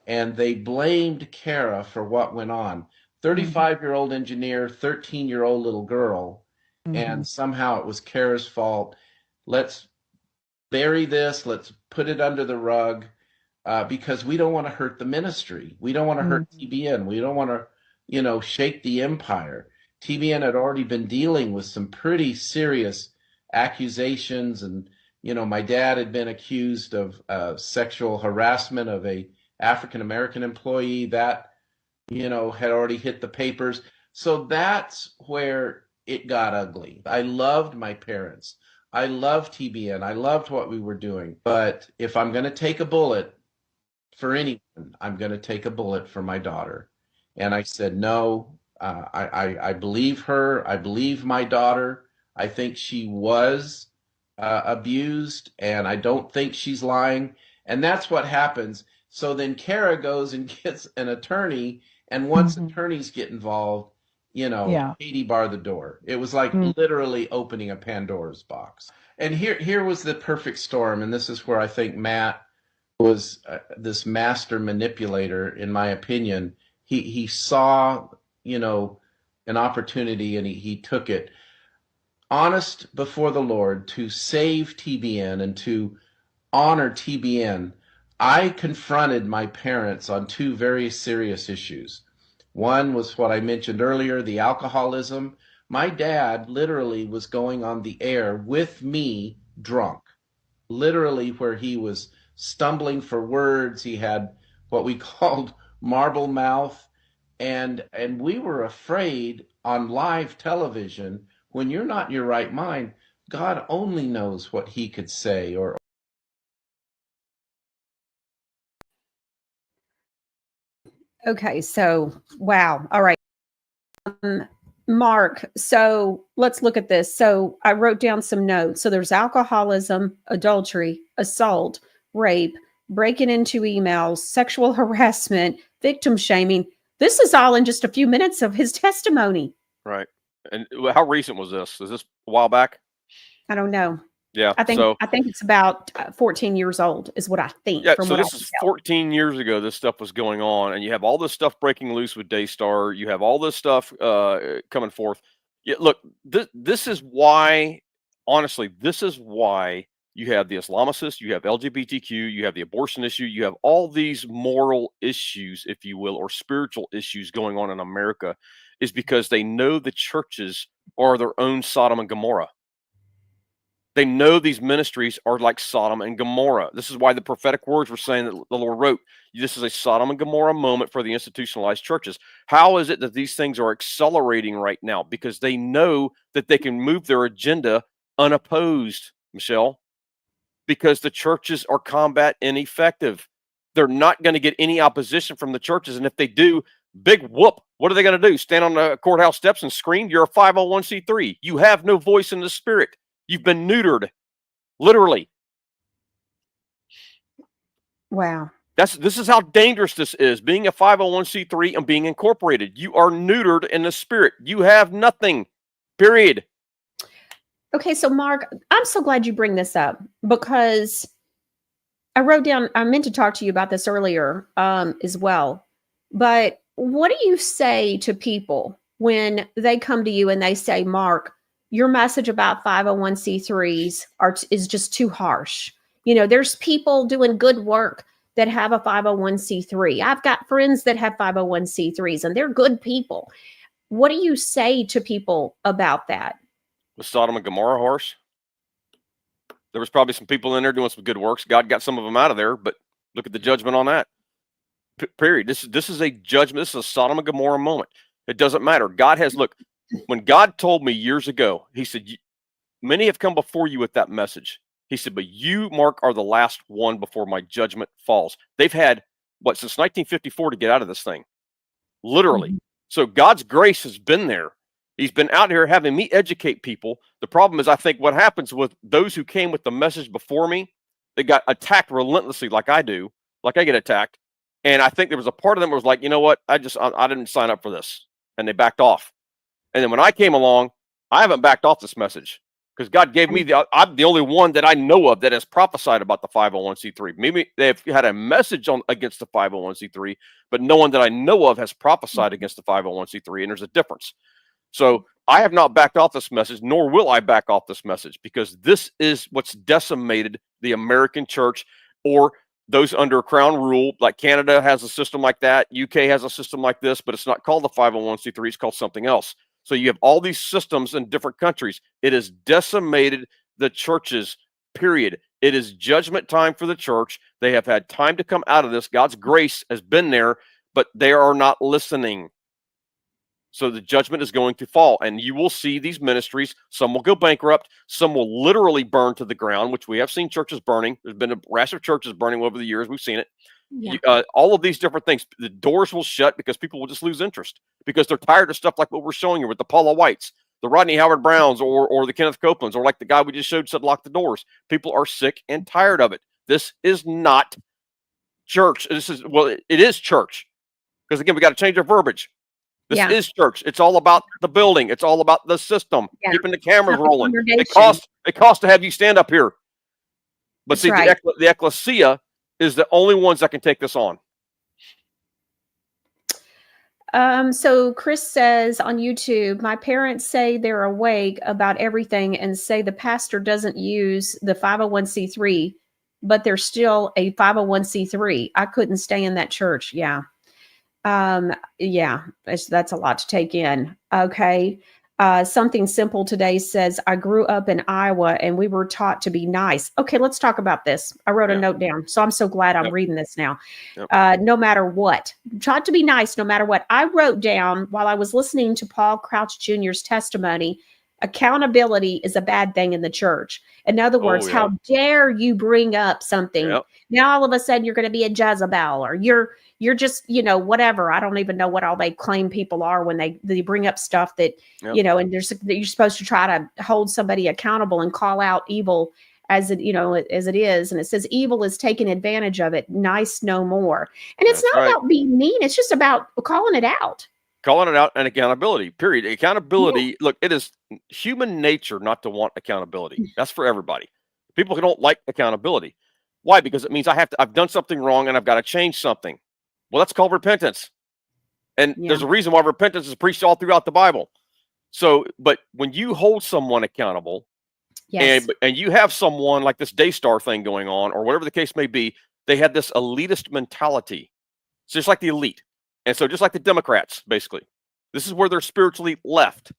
And they blamed Kara for what went on. 35-year-old engineer, 13-year-old little girl, and somehow it was Kara's fault. Let's bury this. Let's put it under the rug because we don't want to hurt the ministry. We don't want to hurt TBN. We don't want to, shake the empire. TBN had already been dealing with some pretty serious accusations, and my dad had been accused of sexual harassment of a African American employee that had already hit the papers. So that's where it got ugly. I loved my parents. I loved TBN. I loved what we were doing. But if I'm going to take a bullet for anyone, I'm going to take a bullet for my daughter. And I said, no, I believe her. I believe my daughter. I think she was abused, and I don't think she's lying. And that's what happens. So then Kara goes and gets an attorney, and once attorneys get involved, Katie barred the door. It was like literally opening a Pandora's box. And here was the perfect storm, and this is where I think Matt was this master manipulator, in my opinion. He saw, an opportunity, and he took it. Honest before the Lord, to save TBN and to honor TBN, I confronted my parents on two very serious issues. One was what I mentioned earlier, the alcoholism. My dad literally was going on the air with me drunk, literally, where he was stumbling for words. He had what we called marble mouth. And we were afraid on live television, when you're not in your right mind, God only knows what he could say or. Okay, so wow. All right. Mark, so let's look at this. So I wrote down some notes. So there's alcoholism, adultery, assault, rape, breaking into emails, sexual harassment, victim shaming. This is all in just a few minutes of his testimony. Right. And how recent was this? Is this a while back? I don't know. Yeah. I think it's about 14 years old is what I think. Yeah. So this is 14 years ago. This stuff was going on, and you have all this stuff breaking loose with Daystar. You have all this stuff coming forth. Yeah, look, this is why. Honestly, this is why you have the Islamicists, you have LGBTQ, you have the abortion issue, you have all these moral issues, if you will, or spiritual issues going on in America, is because they know the churches are their own Sodom and Gomorrah. They know these ministries are like Sodom and Gomorrah. This is why the prophetic words were saying that the Lord wrote, this is a Sodom and Gomorrah moment for the institutionalized churches. How is it that these things are accelerating right now? Because they know that they can move their agenda unopposed, Michelle, because the churches are combat ineffective. They're not going to get any opposition from the churches. And if they do, big whoop. What are they going to do? Stand on the courthouse steps and scream? You're a 501c3. You have no voice in the spirit. You've been neutered, literally. Wow. This is how dangerous this is, being a 501c3 and being incorporated. You are neutered in the spirit. You have nothing, period. Okay, so Mark, I'm so glad you bring this up, because I wrote down, I meant to talk to you about this earlier as well. But what do you say to people when they come to you and they say, Mark, your message about 501c3s is just too harsh? There's people doing good work that have a 501c3. I've got friends that have 501c3s, and they're good people. What do you say to people about that? Was Sodom and Gomorrah harsh? There was probably some people in there doing some good works. God got some of them out of there, but look at the judgment on that. Period. This is a judgment. This is a Sodom and Gomorrah moment. It doesn't matter. God has, look, when God told me years ago, he said, many have come before you with that message. He said, but you, Mark, are the last one before my judgment falls. They've had, since 1954 to get out of this thing? Literally. So God's grace has been there. He's been out here having me educate people. The problem is, I think what happens with those who came with the message before me, they got attacked relentlessly like I do, like I get attacked. And I think there was a part of them that was like, you know what? I didn't sign up for this. And they backed off. And then when I came along, I haven't backed off this message. because God gave me I'm the only one that I know of that has prophesied about the 501c3. Maybe they've had a message against the 501c3, but no one that I know of has prophesied against the 501c3, and there's a difference. So I have not backed off this message, nor will I back off this message, because this is what's decimated the American church, or those under crown rule. Like Canada has a system like that. UK has a system like this, but it's not called the 501c3. It's called something else. So you have all these systems in different countries. It has decimated the churches, period. It is judgment time for the church. They have had time to come out of this. God's grace has been there, but they are not listening. So the judgment is going to fall, and you will see these ministries. Some will go bankrupt. Some will literally burn to the ground, which we have seen churches burning. There's been a rash of churches burning over the years. We've seen it. Yeah. All of these different things. The doors will shut because people will just lose interest because they're tired of stuff like what we're showing you with the Paula Whites, the Rodney Howard Browns, or the Kenneth Copelands, or like the guy we just showed said lock the doors. People are sick and tired of it. This is not church. It is church, because again, we got to change our verbiage. This is church. It's all about the building. It's all about the system, keeping the cameras rolling. It costs to have you stand up here. But see, the ecclesia is the only ones that can take this on. So Chris says on YouTube, my parents say they're awake about everything and say the pastor doesn't use the 501c3, but they're still a 501c3. I couldn't stay in that church. Yeah. That's a lot to take in. Okay. Something simple today says, I grew up in Iowa and we were taught to be nice. Okay, let's talk about this. I wrote a note down, so I'm so glad I'm reading this now. No matter what, taught to be nice, no matter what. I wrote down while I was listening to Paul Crouch Jr.'s testimony, accountability is a bad thing in the church. In other words, how dare you bring up something? Now all of a sudden you're going to be a Jezebel, or you're just, whatever. I don't even know what all they claim people are when they bring up stuff that, and you're supposed to try to hold somebody accountable and call out evil as it is. And it says evil is taking advantage of it. Nice no more. And it's not about being mean. It's just about calling it out. Calling it out and accountability, period. Accountability, look, it is human nature not to want accountability. That's for everybody. People who don't like accountability. Why? Because it means I've done something wrong and I've got to change something. Well, that's called repentance. And there's a reason why repentance is preached all throughout the Bible. So, but when you hold someone accountable, and you have someone like this Daystar thing going on, or whatever the case may be, they have this elitist mentality. It's just like the elite. And so just like the Democrats, basically, this is where they're spiritually left.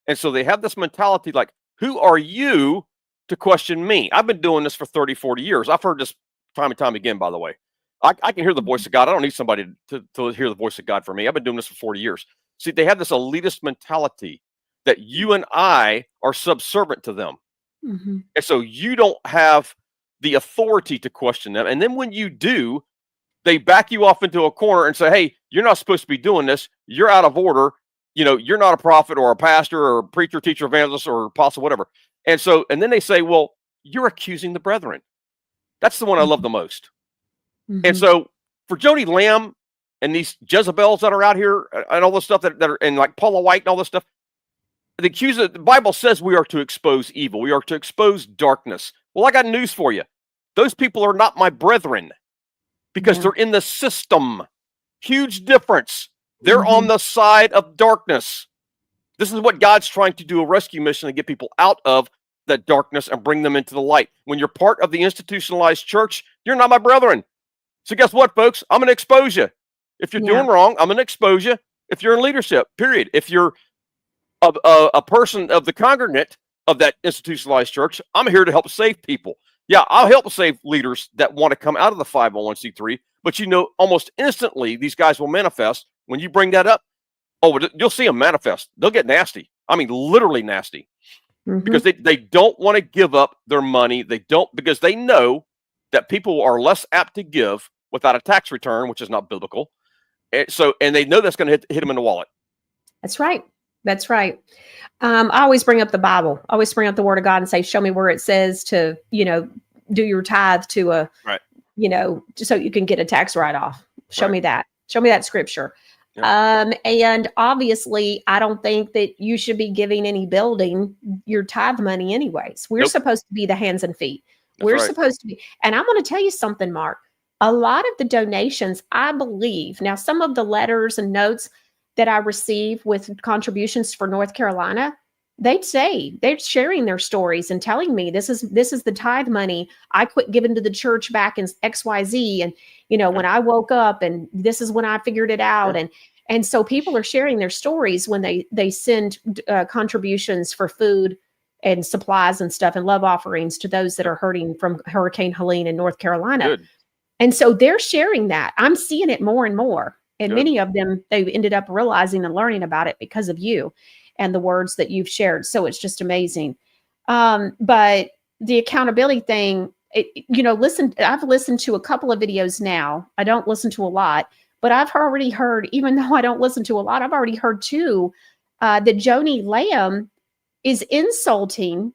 And so they have this mentality like, who are you to question me? I've been doing this for 30, 40 years. I've heard this time and time again, by the way. I can hear the voice of God. I don't need somebody to hear the voice of God for me. I've been doing this for 40 years. See, they have this elitist mentality that you and I are subservient to them. And so you don't have the authority to question them. And then when you do, they back you off into a corner and say, hey, you're not supposed to be doing this. You're out of order. You're not a prophet or a pastor or a preacher, teacher, evangelist, or apostle, whatever. And then they say, well, you're accusing the brethren. That's the one I love the most. And so for Jody Lamb and these Jezebels that are out here and all this stuff that are, and like Paula White and all this stuff, the Bible says we are to expose evil. We are to expose darkness. Well, I got news for you. Those people are not my brethren because they're in the system. Huge difference. They're on the side of darkness. This is what God's trying to do, a rescue mission to get people out of that darkness and bring them into the light. When you're part of the institutionalized church, you're not my brethren. So guess what, folks? I'm going to expose you. If you're doing wrong, I'm going to expose you. If you're in leadership, period. If you're a person of the congregant of that institutionalized church, I'm here to help save people. Yeah, I'll help save leaders that want to come out of the 501c3, but almost instantly, these guys will manifest. When you bring that up, you'll see them manifest. They'll get nasty. I mean, literally nasty. Because they don't want to give up their money. Because they know that people are less apt to give without a tax return, which is not biblical. And they know that's going to hit them in the wallet. That's right. That's right. I always bring up the Bible. I always bring up the Word of God and say, show me where it says to, do your tithe to so you can get a tax write-off. Show me that. Show me that scripture. And obviously, I don't think that you should be giving any building your tithe money anyways. We're supposed to be the hands and feet. We're supposed to be. And I'm going to tell you something, Mark. A lot of the donations, I believe, now some of the letters and notes that I receive with contributions for North Carolina, they'd say they're sharing their stories and telling me this is the tithe money I quit giving to the church back in XYZ. And, when I woke up and this is when I figured it out. And so people are sharing their stories when they send contributions for food and supplies and stuff and love offerings to those that are hurting from Hurricane Helene in North Carolina. Good. And so they're sharing that. I'm seeing it more and more. And Good. many of them, they've ended up realizing and learning about it because of you and the words that you've shared. So it's just amazing. But the accountability thing, I've listened to a couple of videos now. I don't listen to a lot, but I've already heard, even though I don't listen to a lot, I've already heard too, that Joni Lamb is insulting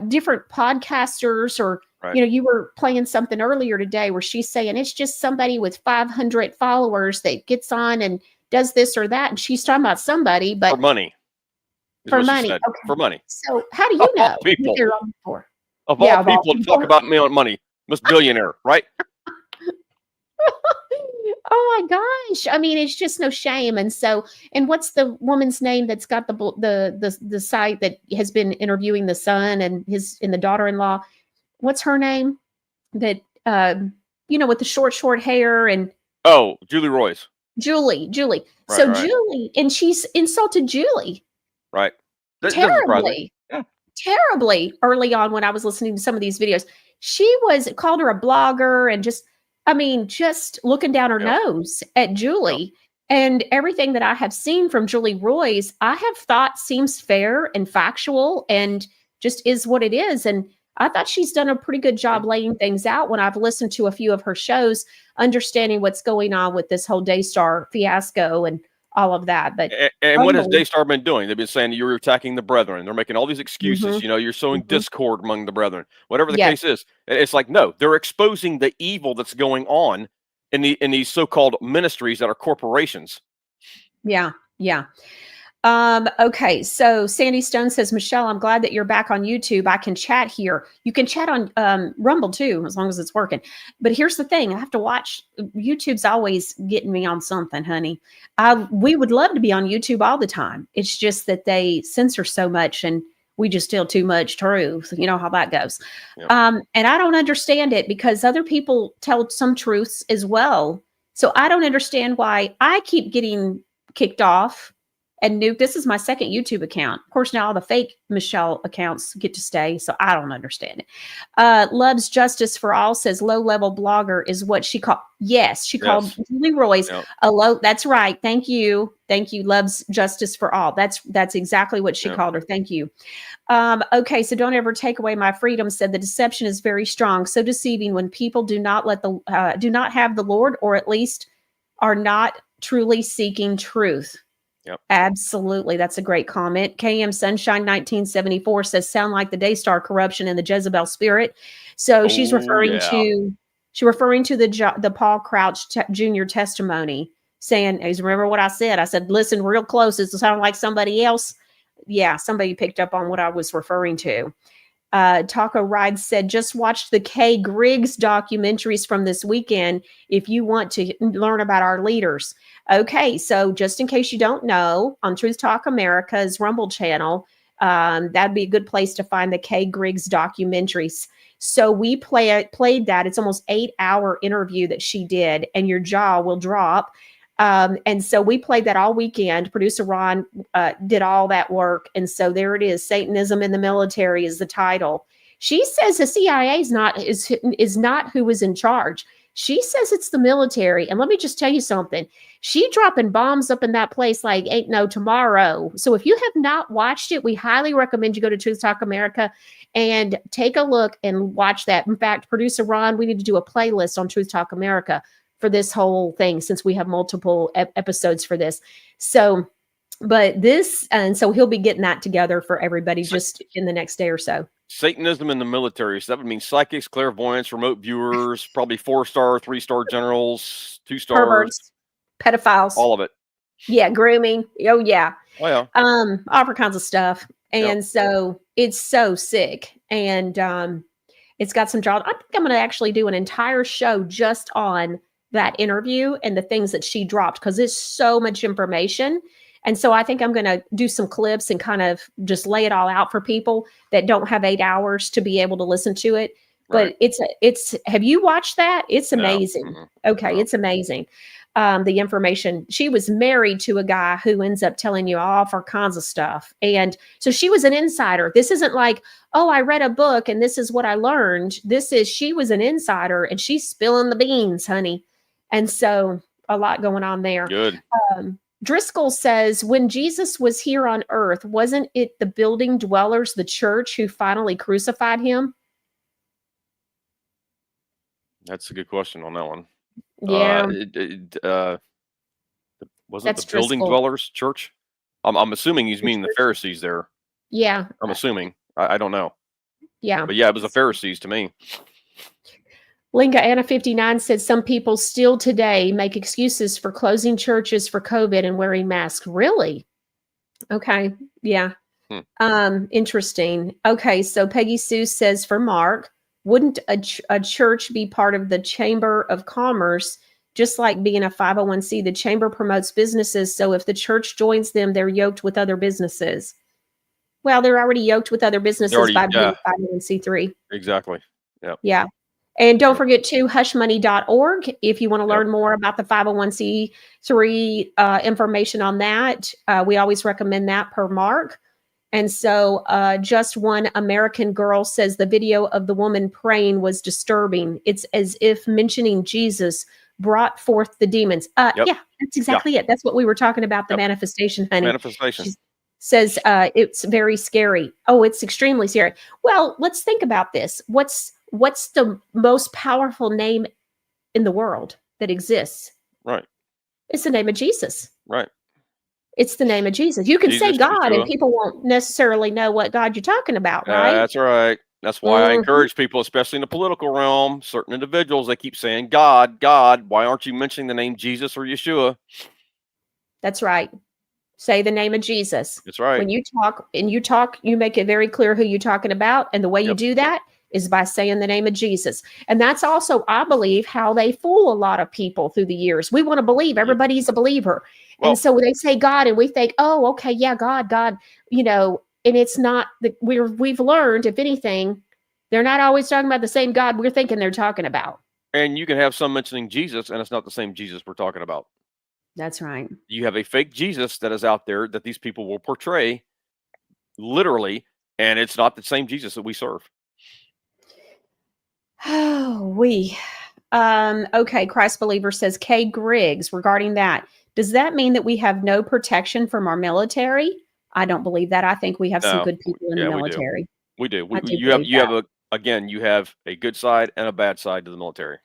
different podcasters or, you were playing something earlier today where she's saying it's just somebody with 500 followers that gets on and does this or that. And she's talking about somebody, but for money. For money. Okay. For money. So how do you know all people. what they're on for? Of all people to talk about me on money, Miss Billionaire, right? Oh my gosh. I mean, it's just no shame. And so, and what's the woman's name that's got the site that has been interviewing the son and the daughter-in-law? What's her name? That with the short hair and Julie Royce. Julie. Right, so right. Julie, and she's insulted Julie. Right. Terribly. Terribly early on when I was listening to some of these videos. She called her a blogger and just looking down her nose at Julie. And everything that I have seen from Julie Royce, I have thought seems fair and factual and just is what it is. And I thought she's done a pretty good job laying things out when I've listened to a few of her shows, understanding what's going on with this whole Daystar fiasco and all of that. But what has Daystar been doing? They've been saying you're attacking the brethren. They're making all these excuses. Mm-hmm. You're sowing discord among the brethren. Whatever the case is, it's like no, they're exposing the evil that's going on in these so-called ministries that are corporations. Yeah. Okay, so Sandy Stone says, Michelle, I'm glad that you're back on YouTube. I can chat here. You can chat on Rumble too, as long as it's working. But here's the thing. I have to watch. YouTube's always getting me on something, honey. We would love to be on YouTube all the time. It's just that they censor so much and we just tell too much truth. You know how that goes. Yeah. And I don't understand it because other people tell some truths as well. So I don't understand why I keep getting kicked off and nuked. This is my second YouTube account. Of course, now all the fake Michelle accounts get to stay, so I don't understand it. Loves Justice for All says low-level blogger is what she called. Yes, she called Julie Royce a low. That's right. Thank you. Loves Justice for All. That's exactly what she called her. Thank you. Okay, so don't ever take away my freedom. Said the deception is very strong, so deceiving when people do not have the Lord, or at least are not truly seeking truth. Yep. Absolutely. That's a great comment. KM Sunshine 1974 says, sound like the Daystar corruption and the Jezebel spirit. So she's referring to the Paul Crouch Jr. testimony, saying, remember what I said? I said, listen real close. It sounded like somebody else. Yeah, somebody picked up on what I was referring to. Taco Ride said, just watched the Kay Griggs documentaries from this weekend if you want to learn about our leaders. Okay, so just in case you don't know, on Truth Talk America's Rumble channel, that'd be a good place to find the Kay Griggs documentaries. So we played that. It's almost 8-hour interview that she did, and your jaw will drop. And so we played that all weekend. Producer Ron did all that work. And so there it is. Satanism in the Military is the title. She says the CIA is not who is in charge. She says it's the military. And let me just tell you something. She dropping bombs up in that place like ain't no tomorrow. So if you have not watched it, we highly recommend you go to Truth Talk America and take a look and watch that. In fact, Producer Ron, we need to do a playlist on Truth Talk America for this whole thing, since we have multiple episodes for this. So, but this, and so he'll be getting that together for everybody just in the next day or so. Satanism in the military. So that would mean psychics, clairvoyants, remote viewers, probably 4-star, 3-star generals, 2-stars. Perverts, pedophiles. All of it. Yeah, grooming. Oh yeah. Oh yeah. All kinds of stuff. And so it's so sick. And it's got some draw. I think I'm gonna actually do an entire show just on that interview and the things that she dropped, because it's so much information. And so I think I'm going to do some clips and kind of just lay it all out for people that don't have 8 hours to be able to listen to it. But it's, have you watched that? It's amazing. No. Okay. No. It's amazing. The information. She was married to a guy who ends up telling you all kinds of stuff. And so she was an insider. This isn't like, oh, I read a book and this is what I learned. She was an insider and she's spilling the beans, honey. And so a lot going on there. Good. Driscoll says, when Jesus was here on earth, wasn't it the building dwellers, the church, who finally crucified him? That's a good question on that one. Yeah. Was it the building dwellers church? I'm assuming he's meaning the Pharisees there. Yeah. I'm assuming. I don't know. Yeah. But yeah, it was the Pharisees to me. Linga Anna 59 said some people still today make excuses for closing churches for COVID and wearing masks. Really? Okay. Yeah. Interesting. Okay. So Peggy Sue says for Mark, wouldn't a church be part of the Chamber of Commerce, just like being a 501c? The chamber promotes businesses. So if the church joins them, they're yoked with other businesses. Well, they're already yoked with other businesses by being 501c3. Exactly. Yeah. Yeah. And don't forget to hushmoney.org if you want to learn more about the 501c3 information on that. We always recommend that per Mark. And so just one American girl says the video of the woman praying was disturbing. It's as if mentioning Jesus brought forth the demons. Yeah, that's exactly it. That's what we were talking about, the manifestation, honey. Manifestation. She says it's very scary. Oh, it's extremely scary. Well, let's think about this. What's the most powerful name in the world that exists? Right. It's the name of Jesus. Right. It's the name of Jesus. You can say God and people won't necessarily know what God you're talking about, right? That's right. That's why I encourage people, especially in the political realm, certain individuals, they keep saying, God, God. Why aren't you mentioning the name Jesus or Yeshua? That's right. Say the name of Jesus. That's right. When you talk, you make it very clear who you're talking about. And the way you do that is by saying the name of Jesus. And that's also, I believe, how they fool a lot of people through the years. We want to believe everybody's a believer. Well, and so when they say God and we think, oh, okay, yeah, God, and it's not that we've learned, if anything, they're not always talking about the same God we're thinking they're talking about. And you can have some mentioning Jesus and it's not the same Jesus we're talking about. That's right. You have a fake Jesus that is out there that these people will portray literally, and it's not the same Jesus that we serve. Oh, okay. Christ Believer says, Kay Griggs, regarding that, does that mean that we have no protection from our military? I don't believe that. I think we have some good people in the military. We do. You have a good side and a bad side to the military.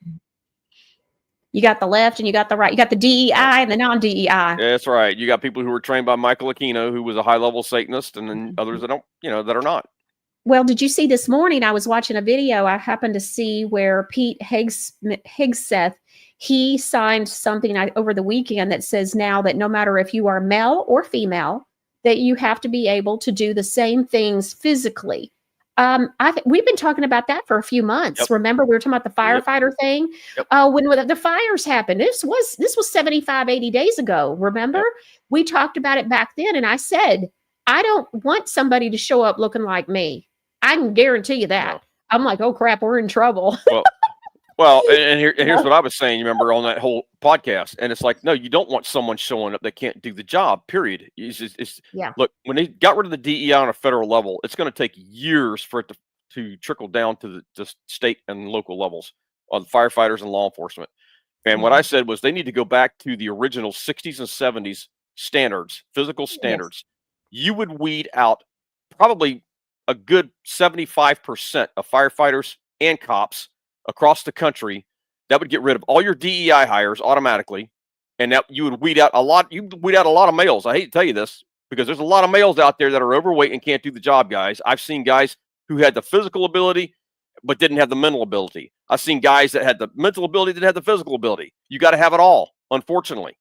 You got the left and you got the right. You got the DEI and the non-DEI. That's right. You got people who were trained by Michael Aquino, who was a high-level Satanist, and then others that don't, that are not. Well, did you see this morning? I was watching a video. I happened to see where Pete Hegseth, he signed something over the weekend that says now that no matter if you are male or female, that you have to be able to do the same things physically. We've been talking about that for a few months. Yep. Remember, we were talking about the firefighter thing. Yep. When the fires happened, this was 75, 80 days ago. Remember, we talked about it back then. And I said, I don't want somebody to show up looking like me. I can guarantee you that. No. I'm like, oh crap, we're in trouble. Well, here's what I was saying, you remember, on that whole podcast. And it's like, no, you don't want someone showing up that can't do the job, period. Look, when they got rid of the DEI on a federal level, it's going to take years for it to trickle down to the state and local levels on firefighters and law enforcement. And what I said was they need to go back to the original 60s and 70s standards, physical standards. Yes. You would weed out probably a good 75% of firefighters and cops across the country. That would get rid of all your DEI hires automatically, and that you would weed out a lot. You weed out a lot of males. I hate to tell you this because there's a lot of males out there that are overweight and can't do the job, guys. I've seen guys who had the physical ability but didn't have the mental ability. I've seen guys that had the mental ability that had the physical ability. You got to have it all, unfortunately.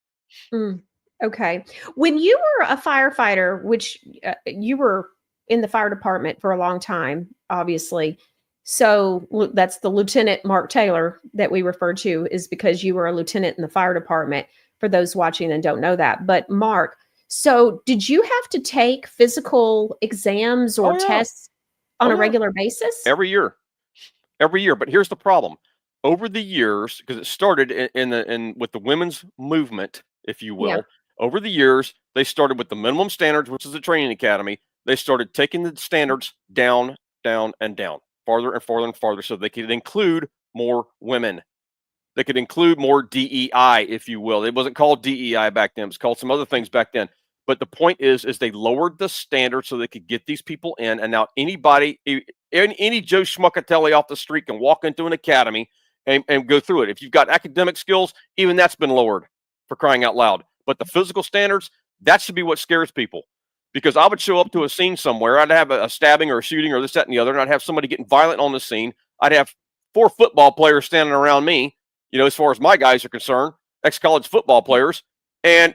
Okay. When you were a firefighter, which you were in the fire department for a long time, obviously. So that's the Lieutenant Mark Taylor that we refer to, is because you were a lieutenant in the fire department, for those watching and don't know that. But Mark, so did you have to take physical exams or Oh, yeah. tests on Oh, a yeah. regular basis? Every year. But here's the problem. Over the years, because it started in with the women's movement, if you Yeah. will, over the years, they started with the minimum standards, which is the training academy. They started taking the standards down, down, and down, farther and farther and farther, so they could include more women. They could include more DEI, if you will. It wasn't called DEI back then. It was called some other things back then. But the point is they lowered the standard so they could get these people in. And now anybody, any Joe Schmuckatelli off the street can walk into an academy and go through it. If you've got academic skills, even that's been lowered, for crying out loud. But the physical standards, that should be what scares people. Because I would show up to a scene somewhere. I'd have a stabbing or a shooting or this, that, and the other. And I'd have somebody getting violent on the scene. I'd have 4 football players standing around me, as far as my guys are concerned, ex-college football players. And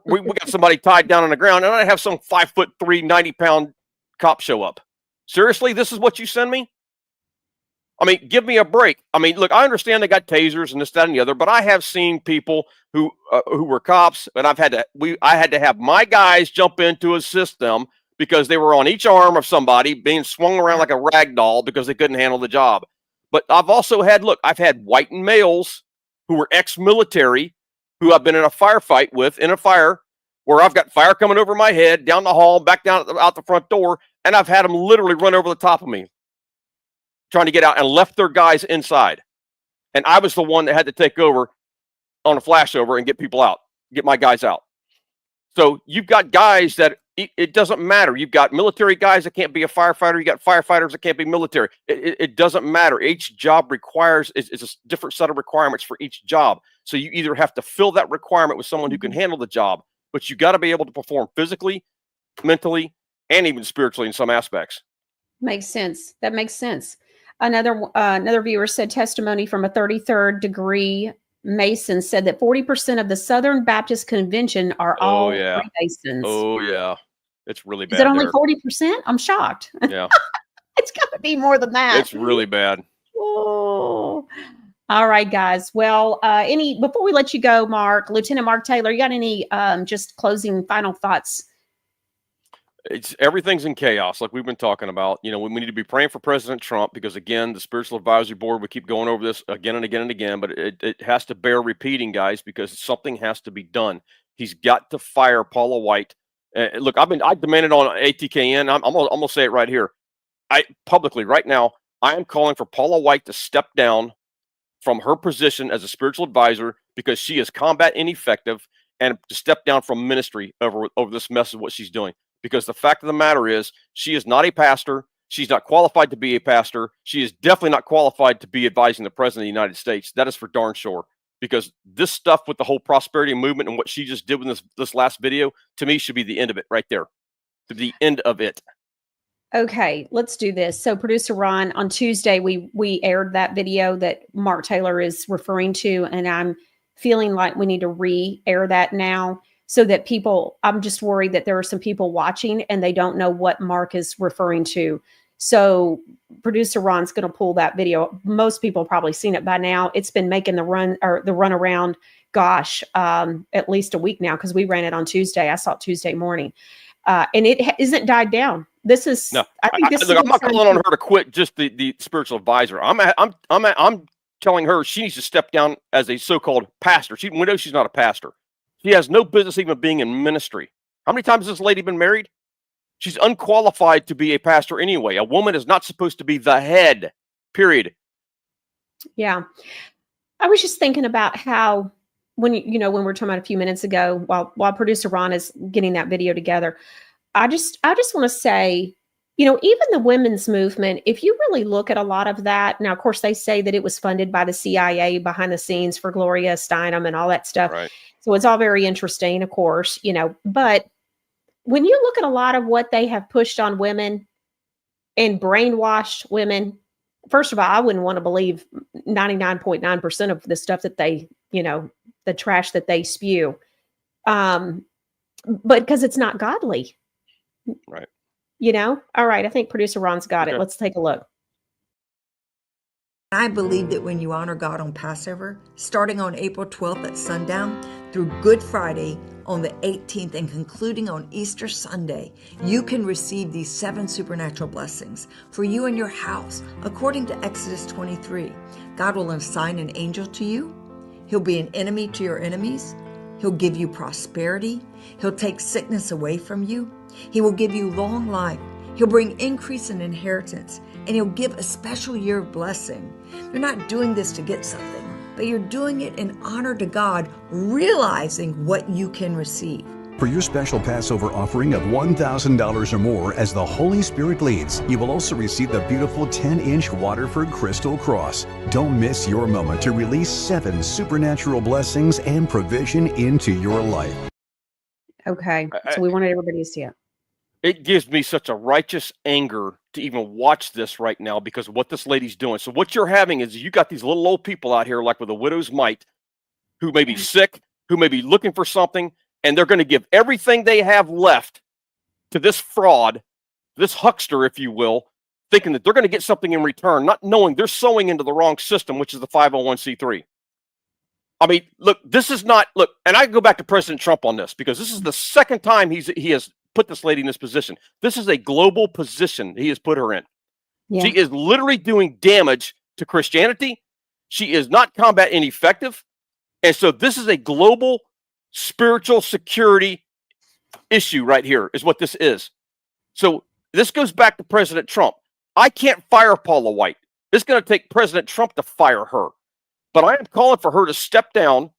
we got somebody tied down on the ground, and I have some 5'3", 90-pound cop show up. Seriously, this is what you send me? I mean, give me a break. I mean, look, I understand they got tasers and this, that, and the other, but I have seen people who were cops, and I had to have my guys jump in to assist them because they were on each arm of somebody being swung around like a rag doll because they couldn't handle the job. But I've also had white males who were ex-military who I've been in a firefight with, in a fire, where I've got fire coming over my head, down the hall, back down out the front door, and I've had them literally run over the top of me, trying to get out, and left their guys inside. And I was the one that had to take over on a flashover and get people out, get my guys out. So you've got guys that it doesn't matter. You've got military guys that can't be a firefighter. You got firefighters that can't be military. It doesn't matter. Each job requires is a different set of requirements for each job. So you either have to fill that requirement with someone who can handle the job, but you got to be able to perform physically, mentally, and even spiritually in some aspects. Makes sense. That makes sense. Another viewer said testimony from a 33rd degree Mason said that 40% of the Southern Baptist Convention are all Freemasons. Oh, yeah. It's really bad. Is it only 40%? I'm shocked. Yeah. It's got to be more than that. It's really bad. Oh. All right, guys. Well, before we let you go, Mark, Lieutenant Mark Taylor, you got any just closing final thoughts? Everything's in chaos, like we've been talking about. We need to be praying for President Trump because, again, the Spiritual Advisory Board, we keep going over this again and again and again, but it has to bear repeating, guys, because something has to be done. He's got to fire Paula White. Look, I demanded on ATKN. I'm gonna say it right here. Publicly right now, I am calling for Paula White to step down from her position as a spiritual advisor because she is combat ineffective, and to step down from ministry over this mess of what she's doing. Because the fact of the matter is, she is not a pastor. She's not qualified to be a pastor. She is definitely not qualified to be advising the President of the United States. That is for darn sure. Because this stuff with the whole prosperity movement and what she just did with this last video, to me, should be the end of it right there. To the end of it. Okay, let's do this. So, Producer Ron, on Tuesday, we aired that video that Mark Taylor is referring to, and I'm feeling like we need to re-air that now. So that I'm just worried that there are some people watching and they don't know what Mark is referring to. So Producer Ron's going to pull that video. Most people have probably seen it by now. It's been making the run around, at least a week now, because we ran it on Tuesday. I saw it Tuesday morning. And it isn't died down. This is, no, I'm not calling on her to quit just the spiritual advisor. I'm telling her she needs to step down as a so-called pastor. We know she's not a pastor. She has no business even being in ministry. How many times has this lady been married? She's unqualified to be a pastor anyway. A woman is not supposed to be the head, period. Yeah. I was just thinking about how when we were talking about a few minutes ago, while Producer Ron is getting that video together, I just want to say, even the women's movement, if you really look at a lot of that, now, of course, they say that it was funded by the CIA behind the scenes for Gloria Steinem and all that stuff. Right. So it's all very interesting, of course, but when you look at a lot of what they have pushed on women and brainwashed women, first of all, I wouldn't want to believe 99.9% of the stuff that they, the trash that they spew. But because it's not godly. Right. You know? All right. I think producer Ron's got it. Let's take a look. I believe that when you honor God on Passover, starting on April 12th at sundown through Good Friday on the 18th and concluding on Easter Sunday, you can receive these 7 supernatural blessings for you and your house. According to Exodus 23, God will assign an angel to you. He'll be an enemy to your enemies. He'll give you prosperity. He'll take sickness away from you. He will give you long life. He'll bring increase in inheritance, and he'll give a special year of blessing. You're not doing this to get something, but you're doing it in honor to God, realizing what you can receive. For your special Passover offering of $1,000 or more as the Holy Spirit leads, you will also receive the beautiful 10-inch Waterford Crystal Cross. Don't miss your moment to release 7 supernatural blessings and provision into your life. Okay, so we wanted everybody to see it. It gives me such a righteous anger to even watch this right now because of what this lady's doing. So what you're having is you got these little old people out here like with a widow's mite who may be sick, who may be looking for something, and they're going to give everything they have left to this fraud, this huckster, if you will, thinking that they're going to get something in return, not knowing they're sowing into the wrong system, which is the 501c3. I mean, look, this is not, look, and I go back to President Trump on this because this is the second time he has put this lady in this position. This is a global position he has put her in. Yeah. She is literally doing damage to Christianity. She is not combat ineffective. And so this is a global spiritual security issue right here is what this is. So this goes back to President Trump. I can't fire Paula White. It's going to take President Trump to fire her. But I am calling for her to step down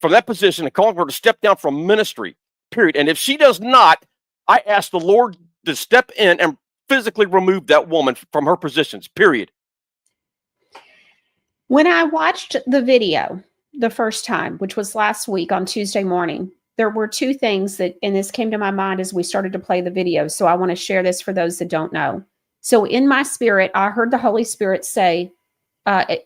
from that position and calling for her to step down from ministry, period. And if she does not, I ask the Lord to step in and physically remove that woman from her positions, period. When I watched the video the first time, which was last week on Tuesday morning, there were 2 things that, and this came to my mind as we started to play the video. So I want to share this for those that don't know. So in my spirit, I heard the Holy Spirit say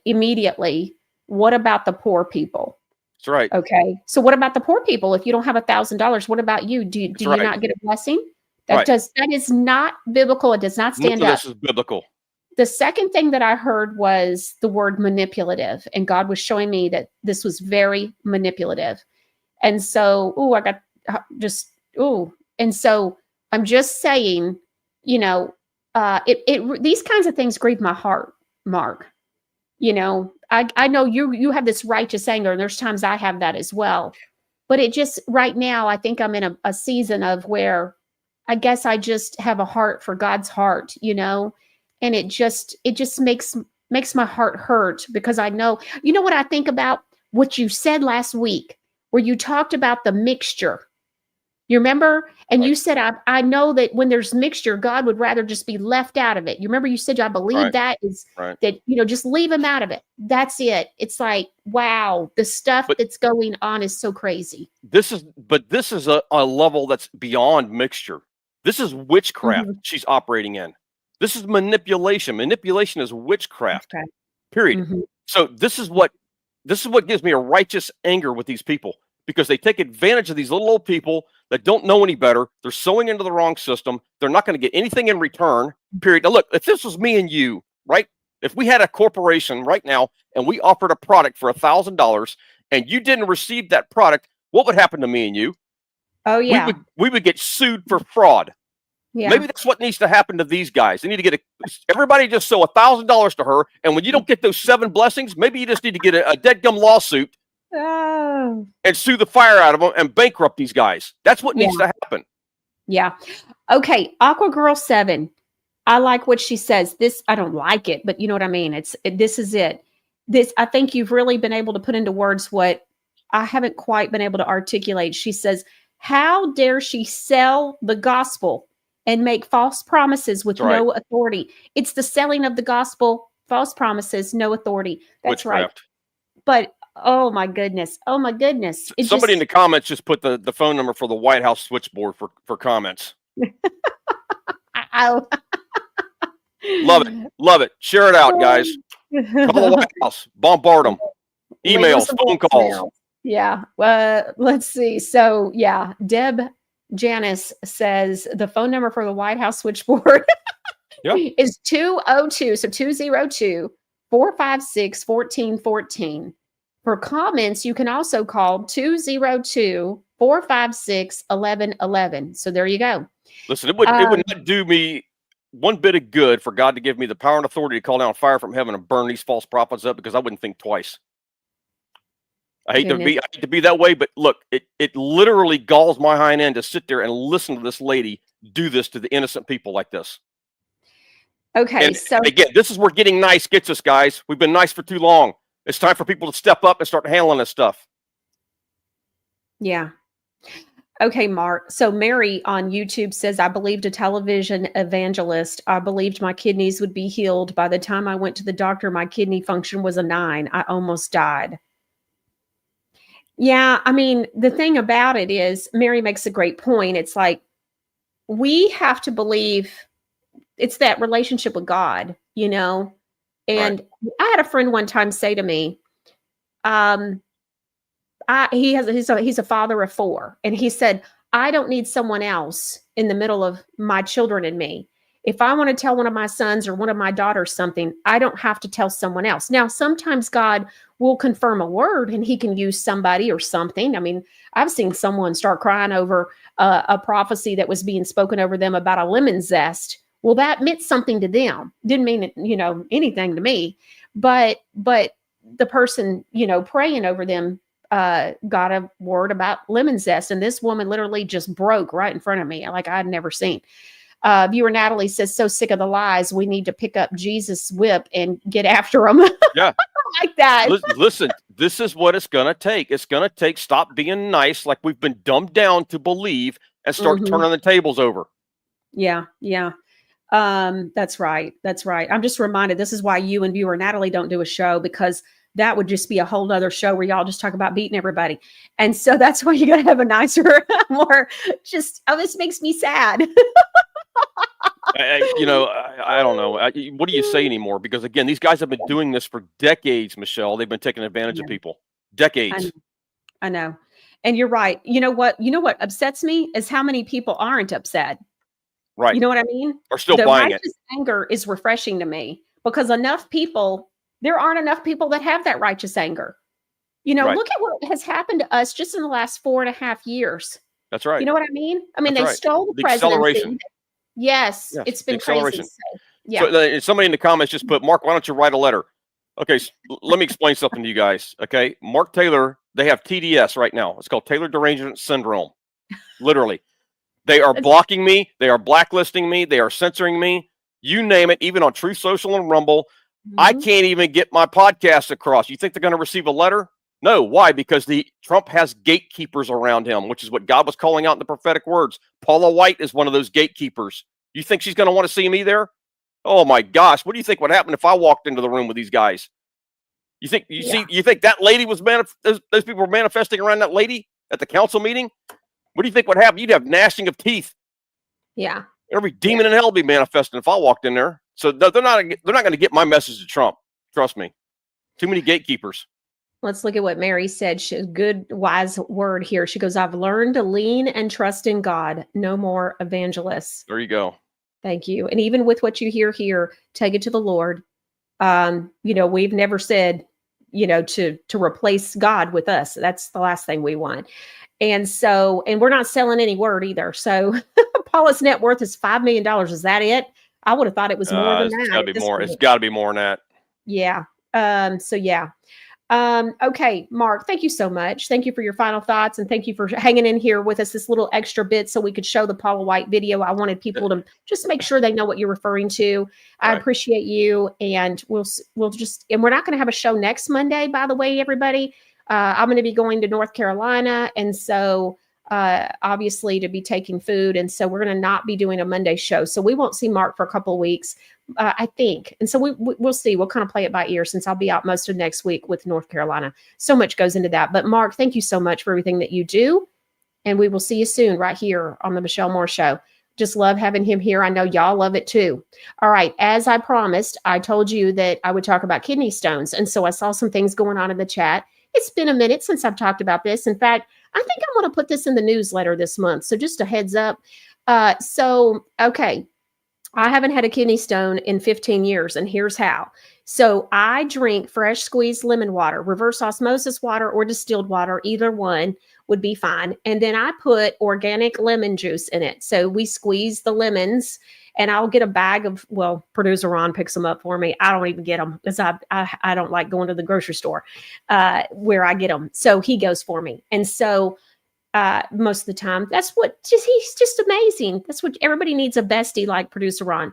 immediately, what about the poor people? That's right. Okay. So what about the poor people? If you don't have $1,000, what about you? Do you not get a blessing? That is not biblical. It does not stand up. This is biblical. The second thing that I heard was the word manipulative, and God was showing me that this was very manipulative. And so, and so I'm just saying, you know, these kinds of things grieve my heart, Mark. You know, I know you have this righteous anger, and there's times I have that as well. But it just, right now, I think I'm in a season of where I guess I just have a heart for God's heart, you know, and it just makes my heart hurt because I know, you know what I think about what you said last week, where you talked about the mixture. You remember? And you said, I know that when there's mixture, God would rather just be left out of it. You remember you said, I believe that is that, you know, just leave him out of it. That's it. It's like, wow, the stuff that's going on is so crazy. This is a level that's beyond mixture. This is witchcraft she's operating in. This is manipulation. Manipulation is witchcraft. Period. So this is what gives me a righteous anger with these people. Because they take advantage of these little old people that don't know any better. They're sowing into the wrong system. They're not going to get anything in return, period. Now, look, if this was me and you, right? If we had a corporation right now and we offered a product for $1,000 and you didn't receive that product, what would happen to me and you? Oh, yeah. We would get sued for fraud. Yeah. Maybe that's what needs to happen to these guys. They need to get everybody just sow $1,000 to her. And when you don't get those 7 blessings, maybe you just need to get a deadgum lawsuit. Oh. And sue the fire out of them and bankrupt these guys. That's what needs to happen. Yeah. Okay. Aqua Girl 7. I like what she says. This, I don't like it, but you know what I mean? This is it. I think you've really been able to put into words what I haven't quite been able to articulate. She says, how dare she sell the gospel and make false promises with no authority? It's the selling of the gospel, false promises, no authority. That's right. But oh my goodness. Oh my goodness. Somebody in the comments just put the phone number for the White House switchboard for comments. Love it. Love it. Share it out, guys. Call the White House. Bombard them. Emails, phone calls. Yeah. Let's see. So yeah, Deb Janice says the phone number for the White House switchboard Yeah. is 202. So 202-456-1414. For comments, you can also call 202-456-1111. So there you go. Listen, it would not do me one bit of good for God to give me the power and authority to call down fire from heaven and burn these false prophets up, because I wouldn't think twice. I hate to be that way, but look, it literally galls my hind end to sit there and listen to this lady do this to the innocent people like this. Okay, and so again, this is where getting nice gets us, guys. We've been nice for too long. It's time for people to step up and start handling this stuff. yeah. Okay, Mark. So Mary on YouTube says, I believed a television evangelist. I believed my kidneys would be healed. By the time I went to the doctor, my kidney function was a 9. I almost died. Yeah, I mean, the thing about it is, Mary makes a great point. It's like, we have to believe it's that relationship with God, you know? And I had a friend one time say to me, he's a father of 4. And he said, I don't need someone else in the middle of my children and me. If I want to tell one of my sons or one of my daughters something, I don't have to tell someone else. Now, sometimes God will confirm a word and he can use somebody or something. I mean, I've seen someone start crying over a prophecy that was being spoken over them about a lemon zest. Well, that meant something to them. Didn't mean, anything to me, but the person, praying over them got a word about lemon zest. And this woman literally just broke right in front of me, like I'd never seen. Viewer Natalie says, so sick of the lies. We need to pick up Jesus' whip and get after them. Yeah. Like that. Listen, this is what it's going to take. It's going to take stop being nice like we've been dumbed down to believe and start turning the tables over. Yeah. Yeah. That's right. That's right. I'm just reminded, this is why you and Viewer Natalie don't do a show, because that would just be a whole nother show where y'all just talk about beating everybody. And so that's why you got to have a nicer, more this makes me sad. I don't know. What do you say anymore? Because again, these guys have been doing this for decades, Michelle. They've been taking advantage of people. Decades. I know. And you're right. You know what upsets me is how many people aren't upset. Right. You know what I mean? Are still buying it. Anger is refreshing to me, because there aren't enough people that have that righteous anger. Look at what has happened to us just in the last 4.5 years. That's right. You know what I mean? I mean, That's they stole the presidency. Acceleration. Yes, it's been crazy. Yeah. So, somebody in the comments just put, Mark, why don't you write a letter? Okay, so let me explain something to you guys. Okay, Mark Taylor, they have TDS right now. It's called Taylor Derangement Syndrome. Literally. They are blocking me. They are blacklisting me. They are censoring me. You name it, even on Truth Social and Rumble. I can't even get my podcast across. You think they're going to receive a letter? No. Why? Because Trump has gatekeepers around him, which is what God was calling out in the prophetic words. Paula White is one of those gatekeepers. You think she's going to want to see me there? Oh my gosh. What do you think would happen if I walked into the room with these guys? You think that lady was those people were manifesting around that lady at the council meeting? What do you think would happen? You'd have gnashing of teeth. Yeah. Every demon in hell would be manifesting if I walked in there. So they're not going to get my message to Trump. Trust me. Too many gatekeepers. Let's look at what Mary said. Good, wise word here. She goes, I've learned to lean and trust in God. No more evangelists. There you go. Thank you. And even with what you hear here, take it to the Lord. We've never said, to replace God with us. That's the last thing we want. And we're not selling any word either. So Paula's net worth is $5 million. Is that it? I would have thought it was more than that. It's got to be more. It's got to be more than that. Yeah. Okay, Mark, thank you so much. Thank you for your final thoughts, and thank you for hanging in here with us this little extra bit so we could show the Paula White video. I wanted people to just make sure they know what you're referring to. I appreciate you, and we're not going to have a show next Monday, by the way, everybody. I'm going to be going to North Carolina, and so obviously to be taking food, and so we're going to not be doing a Monday show. So we won't see Mark for a couple of weeks. I think. And so we'll see. We'll kind of play it by ear since I'll be out most of next week with North Carolina. So much goes into that. But Mark, thank you so much for everything that you do. And we will see you soon right here on the Michelle Moore Show. Just love having him here. I know y'all love it too. All right. As I promised, I told you that I would talk about kidney stones. And so I saw some things going on in the chat. It's been a minute since I've talked about this. In fact, I think I'm going to put this in the newsletter this month. So just a heads up. Okay. I haven't had a kidney stone in 15 years, and here's how. So I drink fresh squeezed lemon water, reverse osmosis water, or distilled water. Either one would be fine. And then I put organic lemon juice in it. So we squeeze the lemons, and I'll get a bag of, well, producer Ron picks them up for me. I don't even get them because I don't like going to the grocery store where I get them. So he goes for me. And so most of the time, he's just amazing. That's what everybody needs, a bestie like producer Ron.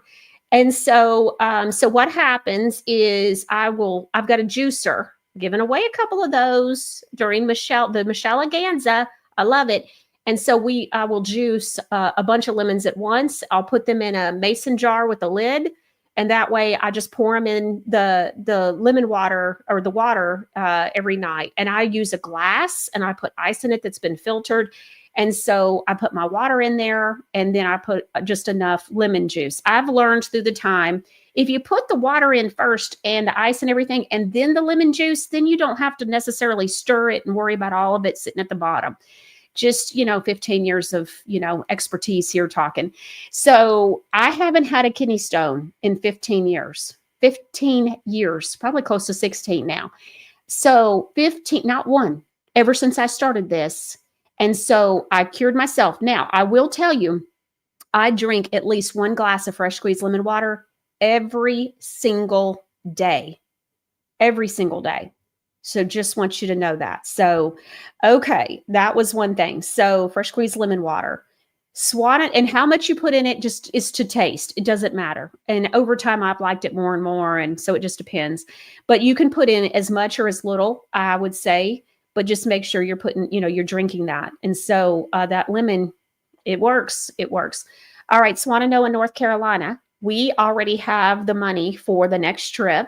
And so what happens is I've got a juicer, giving away a couple of those during the Micheleganza. I love it. And so I will juice a bunch of lemons at once. I'll put them in a mason jar with a lid. And that way I just pour them in the lemon water or the water every night. And I use a glass and I put ice in it that's been filtered. And so I put my water in there and then I put just enough lemon juice. I've learned through the time, if you put the water in first and the ice and everything, and then the lemon juice, then you don't have to necessarily stir it and worry about all of it sitting at the bottom. Just, 15 years of, expertise here talking. So I haven't had a kidney stone in 15 years, probably close to 16 now. So 15, not one, ever since I started this. And so I cured myself. Now, I will tell you, I drink at least one glass of fresh squeezed lemon water every single day. Every single day. So just want you to know that. So, okay, that was one thing. So fresh squeezed lemon water. Swan it, and how much you put in it just is to taste. It doesn't matter. And over time, I've liked it more and more. And so it just depends. But you can put in as much or as little, I would say, but just make sure you're putting, you're drinking that. And so that lemon, it works. It works. All right, Swannanoa, North Carolina. We already have the money for the next trip.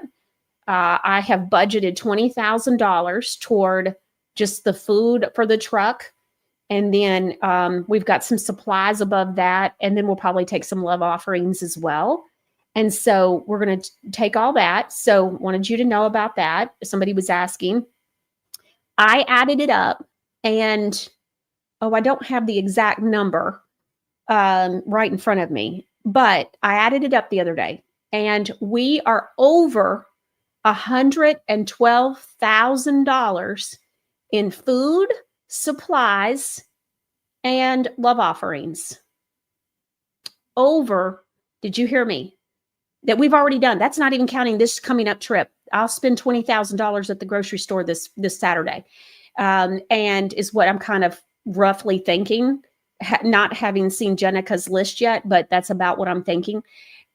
I have budgeted $20,000 toward just the food for the truck. And then we've got some supplies above that. And then we'll probably take some love offerings as well. And so we're going to take all that. So wanted you to know about that. Somebody was asking. I added it up and, I don't have the exact number right in front of me, but I added it up the other day and we are over $112,000 in food, supplies, and love offerings. Over, did you hear me? That we've already done. That's not even counting this coming up trip. I'll spend $20,000 at the grocery store this Saturday. And is what I'm kind of roughly thinking, not having seen Jenica's list yet, but that's about what I'm thinking.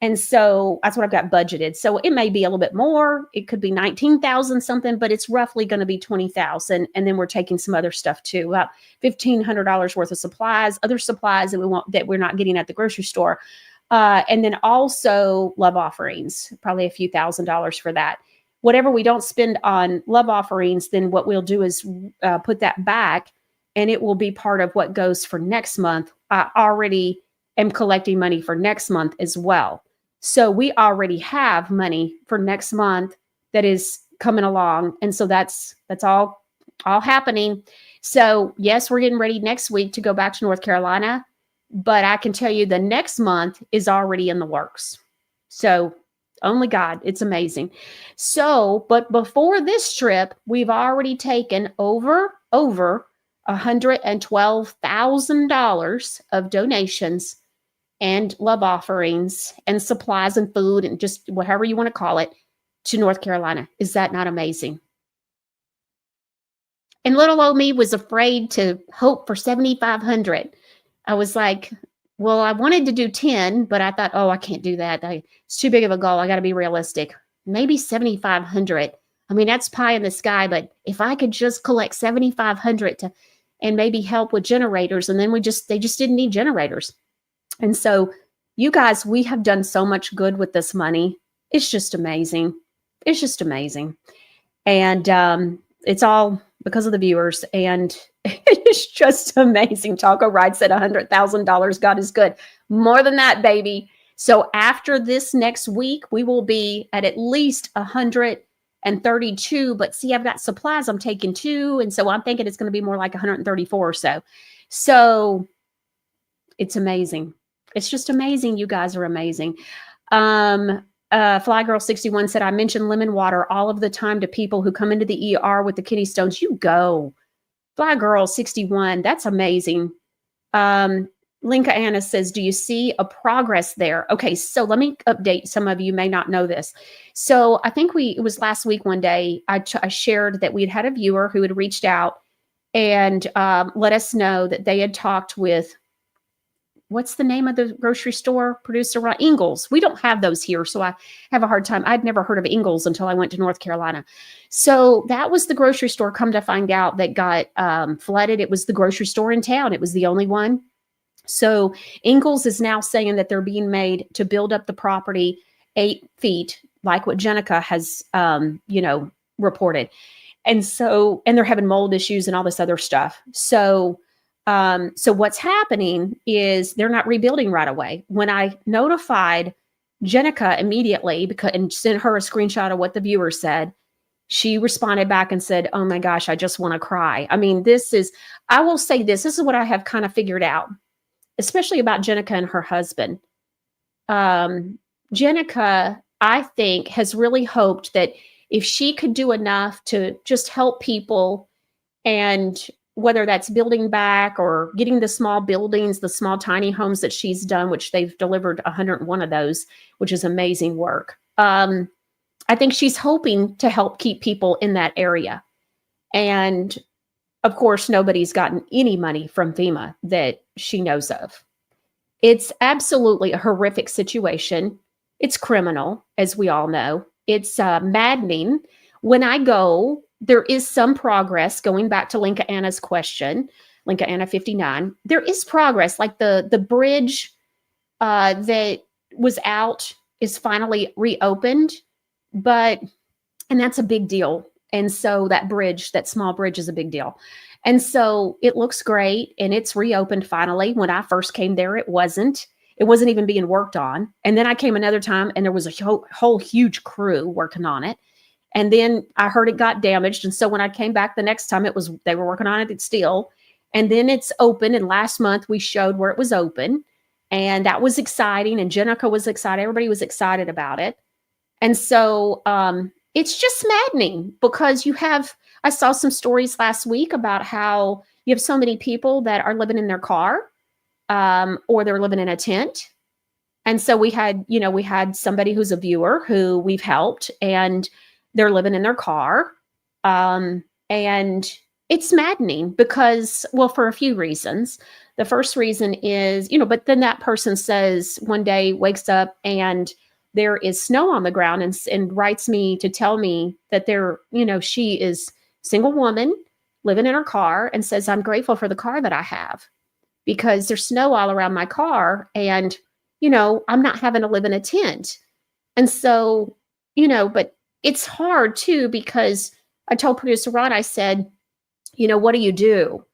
And so that's what I've got budgeted. So it may be a little bit more. It could be 19,000 something, but it's roughly going to be 20,000. And then we're taking some other stuff too, about $1,500 worth of supplies, other supplies that we're not getting at the grocery store. And then also love offerings, probably a few $1,000s for that. Whatever we don't spend on love offerings, then what we'll do is put that back and it will be part of what goes for next month. I already am collecting money for next month as well. So we already have money for next month that is coming along. And so that's all happening. So yes, we're getting ready next week to go back to North Carolina, but I can tell you the next month is already in the works. So only God, it's amazing. So, but before this trip, we've already taken over $112,000 of donations and love offerings and supplies and food and just whatever you want to call it to North Carolina. Is that not amazing? And little old me was afraid to hope for 7,500. I was like, well, I wanted to do 10, but I thought, I can't do that. It's too big of a goal. I got to be realistic. Maybe 7,500. I mean, that's pie in the sky, but if I could just collect 7,500 and maybe help with generators, and then they just didn't need generators. And so you guys, we have done so much good with this money. It's just amazing. It's just amazing. And it's all because of the viewers. And it's just amazing. Taco Ride said $100,000. God is good. More than that, baby. So after this next week, we will be at least $112,000 and 32. But see, I've got supplies. I'm taking 2. And so I'm thinking it's going to be more like 134 or so. So it's amazing. It's just amazing. You guys are amazing. Fly Girl 61 said, I mentioned lemon water all of the time to people who come into the ER with the kidney stones. You go. Fly Girl 61. That's amazing. Linka Anna says, do you see a progress there? Okay, so let me update. Some of you may not know this. So I think it was last week one day, I shared that we'd had a viewer who had reached out and let us know that they had talked with, what's the name of the grocery store producer? Ingles. We don't have those here, so I have a hard time. I'd never heard of Ingles until I went to North Carolina. So that was the grocery store, come to find out, that got flooded. It was the grocery store in town. It was the only one. So Ingles is now saying that they're being made to build up the property 8 feet, like what Jenica has, reported. And they're having mold issues and all this other stuff. So what's happening is they're not rebuilding right away. When I notified Jenica immediately and sent her a screenshot of what the viewer said, she responded back and said, oh my gosh, I just want to cry. I mean, I will say this is what I have kind of figured out, especially about Jenica and her husband. Jenica, I think, has really hoped that if she could do enough to just help people, and whether that's building back or getting the small buildings, the small tiny homes that she's done, which they've delivered 101 of those, which is amazing work. I think she's hoping to help keep people in that area. And of course, nobody's gotten any money from FEMA that she knows of. It's absolutely a horrific situation. It's criminal, as we all know. It's maddening. When I go, there is some progress, going back to Linka Anna's question, Linka Anna 59. There is progress, like the bridge that was out is finally reopened, and that's a big deal. And so that small bridge is a big deal. And so it looks great, and it's reopened finally. When I first came there, it wasn't even being worked on. And then I came another time, and there was a whole huge crew working on it. And then I heard it got damaged. And so when I came back the next time, they were working on it still. And then it's open. And last month we showed where it was open. And that was exciting. And Jenica was excited. Everybody was excited about it. And so it's just maddening because I saw some stories last week about how you have so many people that are living in their car or they're living in a tent. And so we had somebody who's a viewer who we've helped, and they're living in their car. And it's maddening because, well, for a few reasons. The first reason is, but then that person says one day, wakes up and there is snow on the ground and writes me to tell me that she is single woman living in her car and says, I'm grateful for the car that I have because there's snow all around my car and, I'm not having to live in a tent. And so, but it's hard too, because I told producer Ron, I said, what do you do?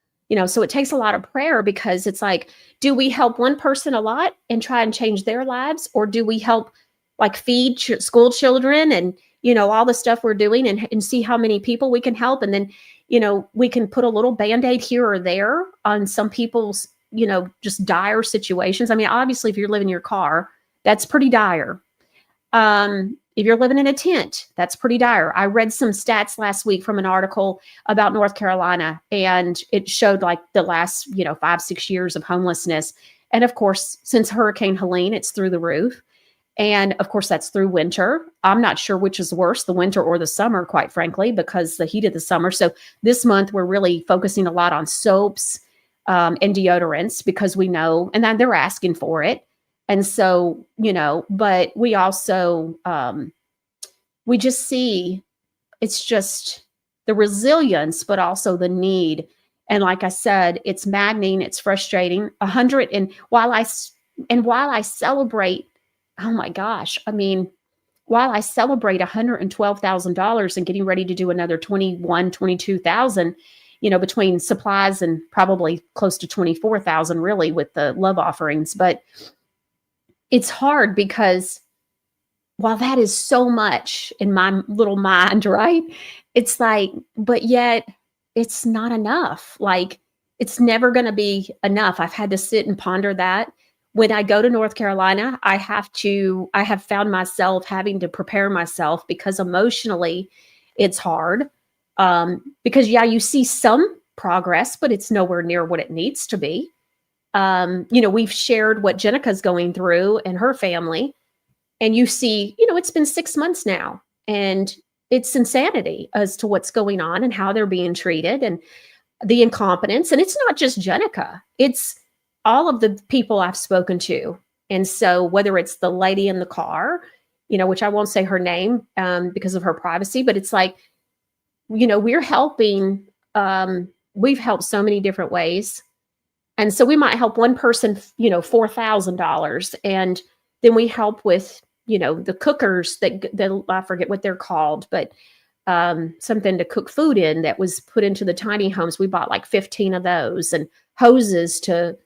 So it takes a lot of prayer, because it's like, do we help one person a lot and try and change their lives? Or do we help like feed school children and, all the stuff we're doing and see how many people we can help? And then, we can put a little Band-Aid here or there on some people's, just dire situations. I mean, obviously if you're living in your car, that's pretty dire. If you're living in a tent, that's pretty dire. I read some stats last week from an article about North Carolina, and it showed like the last, 5-6 years of homelessness. And of course, since Hurricane Helene, it's through the roof. And of course, that's through winter. I'm not sure which is worse, the winter or the summer, quite frankly, because the heat of the summer. So this month, we're really focusing a lot on soaps and deodorants, because we know, and then they're asking for it. And so, but we also, we just see, it's just the resilience, but also the need. And like I said, it's maddening. It's frustrating. While I celebrate, oh my gosh, I mean, while I celebrate $112,000 and getting ready to do another $22,000, between supplies and probably close to $24,000 really with the love offerings. But it's hard because while that is so much in my little mind, right? It's like, but yet it's not enough. Like, it's never going to be enough. I've had to sit and ponder that. When I go to North Carolina, I have found myself having to prepare myself because emotionally it's hard. Because yeah, you see some progress, but it's nowhere near what it needs to be. We've shared what Jenica's going through and her family. And you see, it's been 6 months now, and it's insanity as to what's going on and how they're being treated and the incompetence. And it's not just Jenica, it's all of the people I've spoken to. And so whether it's the lady in the car, which I won't say her name because of her privacy, but it's like, we're helping, we've helped so many different ways. And so we might help one person, $4,000. And then we help with, the cookers that I forget what they're called, but something to cook food in that was put into the tiny homes. We bought like 15 of those, and hoses to,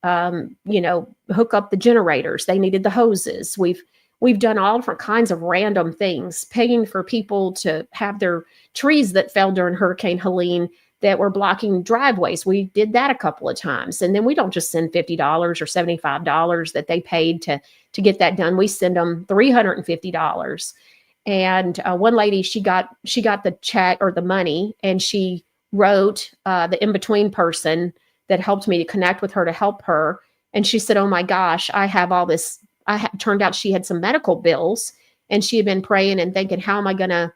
hook up the generators. They needed the hoses. We've done all different kinds of random things, paying for people to have their trees that fell during Hurricane Helene that were blocking driveways. We did that a couple of times. And then we don't just send $50 or $75 that they paid to get that done. We send them $350. And one lady, she got the check or the money, and she wrote the in-between person that helped me to connect with her to help her. And she said, oh my gosh, I have all this. Turned out she had some medical bills, and she had been praying and thinking, how am I going to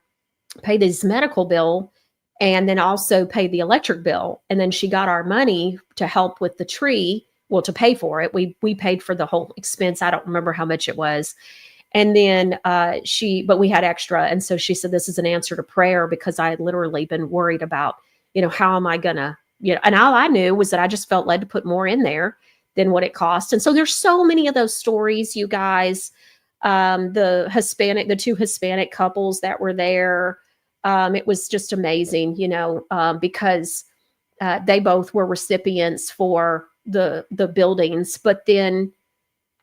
pay this medical bill and then also pay the electric bill? And then she got our money to help with the tree. Well, to pay for it. We paid for the whole expense. I don't remember how much it was. And then but we had extra. And so she said, this is an answer to prayer, because I had literally been worried about, how am I going to, and all I knew was that I just felt led to put more in there than what it cost. And so there's so many of those stories, you guys. The two Hispanic couples that were there, it was just amazing, because they both were recipients for the buildings, but then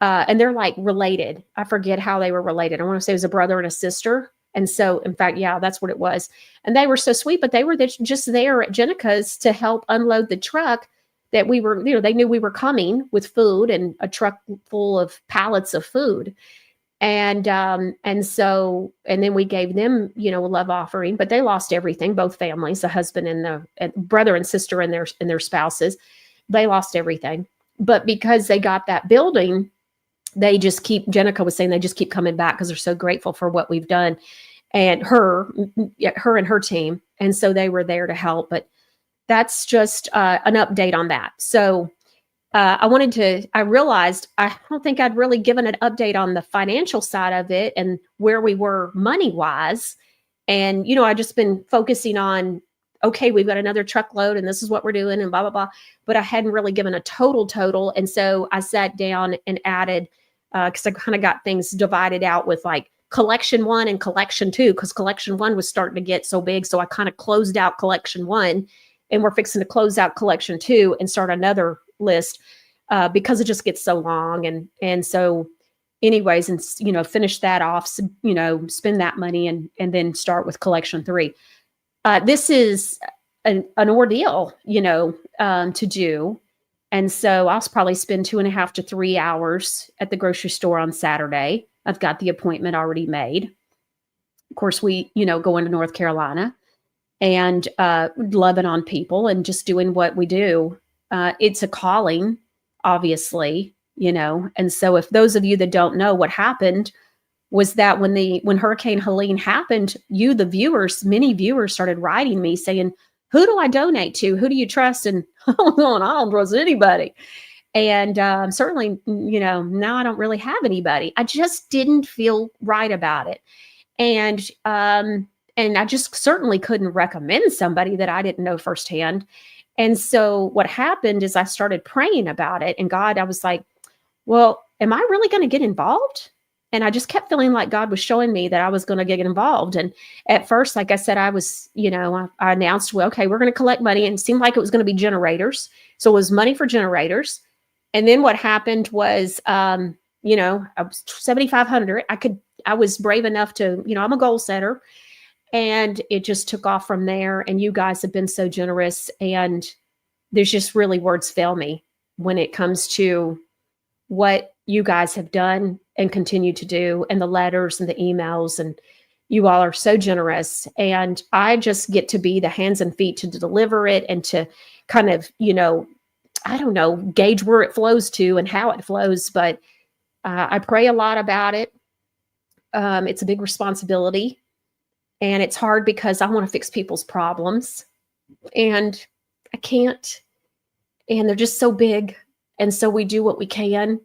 and they're like related. I forget how they were related. I want to say it was a brother and a sister. And so, in fact, yeah, that's what it was. And they were so sweet, but they were just there at Jenica's to help unload the truck that we were, they knew we were coming with food and a truck full of pallets of food. And then we gave them, a love offering, but they lost everything. Both families, the husband and the brother and sister and their spouses, they lost everything. But because they got that building, Jenica was saying they just keep coming back because they're so grateful for what we've done, and her and her team. And so they were there to help. But that's just an update on that. So I realized I don't think I'd really given an update on the financial side of it and where we were money wise. And, I just been focusing on, okay, we've got another truckload and this is what we're doing and blah, blah, blah. But I hadn't really given a total. And so I sat down and added, because I kind of got things divided out with like collection 1 and collection 2, because collection 1 was starting to get so big. So I kind of closed out collection 1, and we're fixing to close out collection 2 and start another list because it just gets so long. And so anyways, and, finish that off, spend that money and then start with collection 3. This is an ordeal, to do. And so I'll probably spend 2.5 to 3 hours at the grocery store on Saturday. I've got the appointment already made. Of course, we, go into North Carolina and loving on people and just doing what we do. It's a calling, obviously, And so if those of you that don't know, what happened was that when Hurricane Helene happened, many viewers started writing me saying, who do I donate to? Who do you trust? And I don't trust anybody. And certainly, now I don't really have anybody. I just didn't feel right about it. And I just certainly couldn't recommend somebody that I didn't know firsthand. And so what happened is I started praying about it. And God, I was like, well, am I really going to get involved? And I just kept feeling like God was showing me that I was going to get involved. And at first, like I said, I was, I announced, well, okay, we're going to collect money. And it seemed like it was going to be generators. So it was money for generators. And then what happened was I was 7,500. I was brave enough to, I'm a goal setter, and it just took off from there. And you guys have been so generous, and there's just really words fail me when it comes to what you guys have done and continue to do, and the letters and the emails, and you all are so generous. And I just get to be the hands and feet to deliver it and to kind of, I don't know, gauge where it flows to and how it flows. But I pray a lot about it. It's a big responsibility, and it's hard because I want to fix people's problems, and I can't, and they're just so big. And so we do what we can.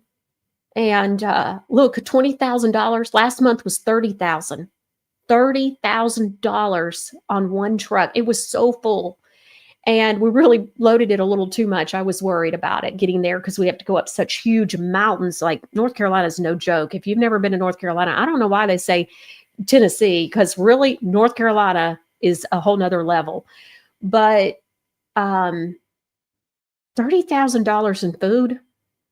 And look, $20,000 last month was $30,000. $30,000 on one truck. It was so full. And we really loaded it a little too much. I was worried about it getting there because we have to go up such huge mountains. Like North Carolina is no joke. If you've never been to North Carolina, I don't know why they say Tennessee, because really North Carolina is a whole nother level. But $30,000 in food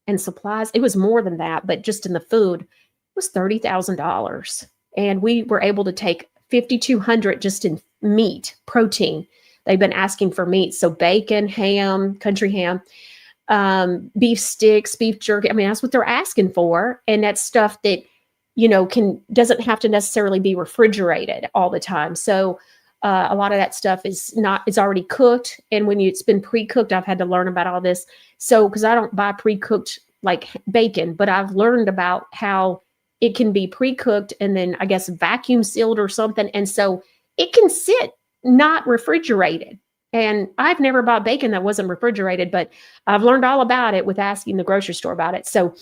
and supplies. It was more than that, but just in the food, it was $30,000. And we were able to take 5,200 just in meat, protein. They've been asking for meat. So bacon, ham, country ham, beef sticks, beef jerky. I mean, that's what they're asking for. And that's stuff that, doesn't have to necessarily be refrigerated all the time. So a lot of that stuff is already cooked. And when it's been pre-cooked, I've had to learn about all this. So, because I don't buy pre-cooked like bacon, but I've learned about how it can be pre-cooked and then I guess vacuum sealed or something. And so it can sit not refrigerated. And I've never bought bacon that wasn't refrigerated, but I've learned all about it with asking the grocery store about it. So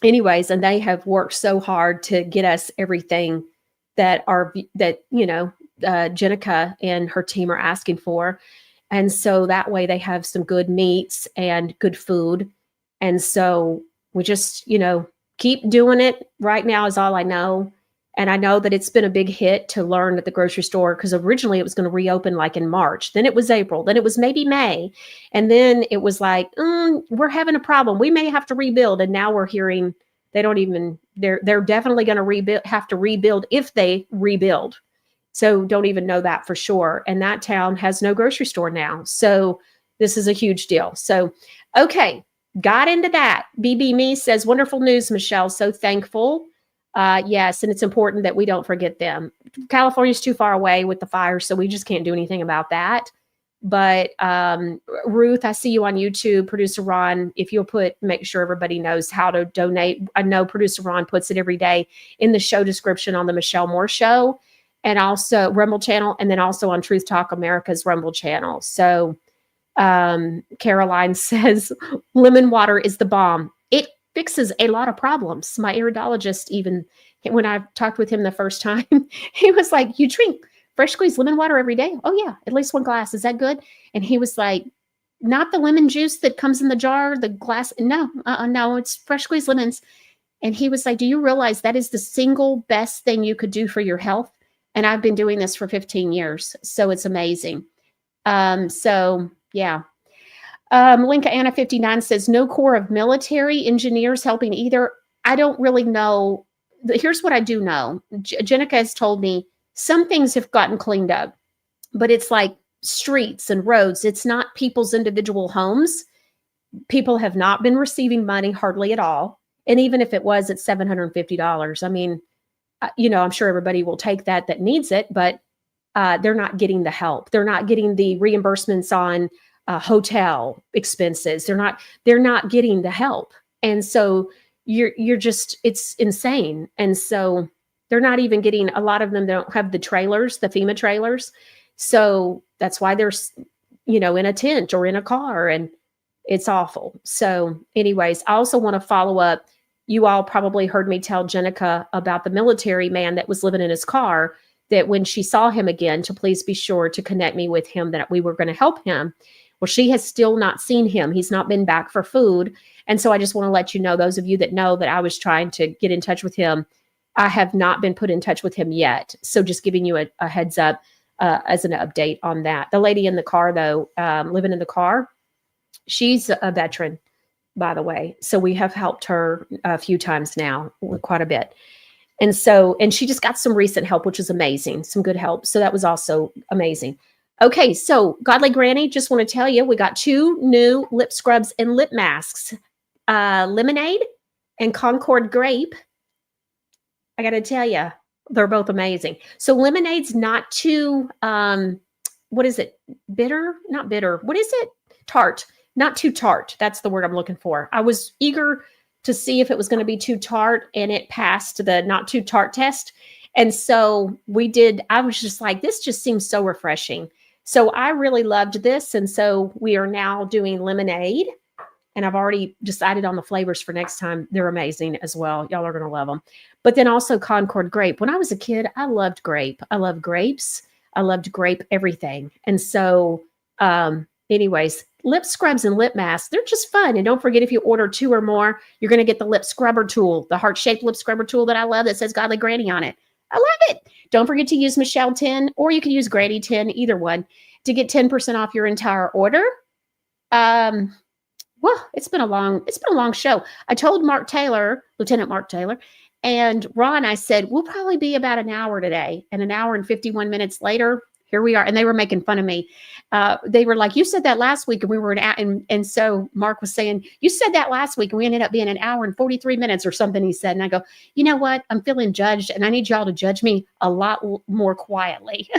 anyways, and they have worked so hard to get us everything that Jenica and her team are asking for. And so that way they have some good meats and good food. And so we just, keep doing it. Right now is all I know. And I know that it's been a big hit to learn at the grocery store, because originally it was going to reopen like in March. Then it was April. Then it was maybe May. And then it was like, we're having a problem. We may have to rebuild. And now we're hearing they're definitely going to have to rebuild if they rebuild. So don't even know that for sure. And that town has no grocery store now. So this is a huge deal. So, okay, got into that. BB Me says, wonderful news, Michelle. So thankful. Yes, and it's important that we don't forget them. California's too far away with the fire, so we just can't do anything about that. But Ruth, I see you on YouTube. Producer Ron, if you'll make sure everybody knows how to donate. I know Producer Ron puts it every day in the show description on the Michelle Moore Show, and also Rumble channel, and then also on Truth Talk America's Rumble channel. So Caroline says, lemon water is the bomb. It fixes a lot of problems. My iridologist, even when I talked with him the first time, he was like, you drink fresh squeezed lemon water every day? Oh yeah, at least one glass. Is that good? And he was like, not the lemon juice that comes in the jar, the glass. No, no, it's fresh squeezed lemons. And he was like, do you realize that is the single best thing you could do for your health? And I've been doing this for 15 years. So it's amazing. So yeah. Linka Anna 59 says, no core of military engineers helping either. I don't really know. Here's what I do know. Jenica has told me some things have gotten cleaned up, but it's like streets and roads. It's not people's individual homes. People have not been receiving money hardly at all. And even if it was at $750, I mean, I'm sure everybody will take that needs it, but they're not getting the help. They're not getting the reimbursements on hotel expenses. They're not getting the help. And so you're just, it's insane. And so they're not even getting, a lot of them don't have the trailers, the FEMA trailers. So that's why they're, in a tent or in a car, and it's awful. So anyways, I also want to follow up. You all probably heard me tell Jenica about the military man that was living in his car, that when she saw him again, to please be sure to connect me with him, that we were going to help him. Well, she has still not seen him. He's not been back for food. And so I just want to let you know, those of you that know that I was trying to get in touch with him, I have not been put in touch with him yet. So just giving you a heads up as an update on that. The lady in the car, though, living in the car, she's a veteran. by the way. So we have helped her a few times now, quite a bit. And she just got some recent help, which is amazing. Some good help. So that was also amazing. Okay. So Godly Granny, just want to tell you, we got 2 new lip scrubs and lip masks, Lemonade and Concord Grape. I got to tell you, they're both amazing. So Lemonade's not too, what is it? Bitter? Not bitter. What is it? Tart. Not too tart. That's the word I'm looking for. I was eager to see if it was going to be too tart, and it passed the not too tart test. And so I was just like, this just seems so refreshing. So I really loved this. And so we are now doing Lemonade, and I've already decided on the flavors for next time. They're amazing as well. Y'all are going to love them. But then also Concord Grape. When I was a kid, I loved grape. I love grapes. I loved grape everything. And so anyways, lip scrubs and lip masks, they're just fun. And don't forget, if you order 2 or more, you're going to get the lip scrubber tool, the heart-shaped lip scrubber tool that I love that says Godly Granny on it. I love it. Don't forget to use Michelle 10, or you can use Granny 10, either one, to get 10% off your entire order. Well, it's been a long show. I told Mark Taylor, Lieutenant Mark Taylor, and Ron, I said, we'll probably be about an hour today. And an hour and 51 minutes later, here we are. And they were making fun of me. They were like, you said that last week, and we were and so Mark was saying, you said that last week, and we ended up being an hour and 43 minutes or something, he said. And I go, you know what? I'm feeling judged, and I need y'all to judge me a lot more quietly.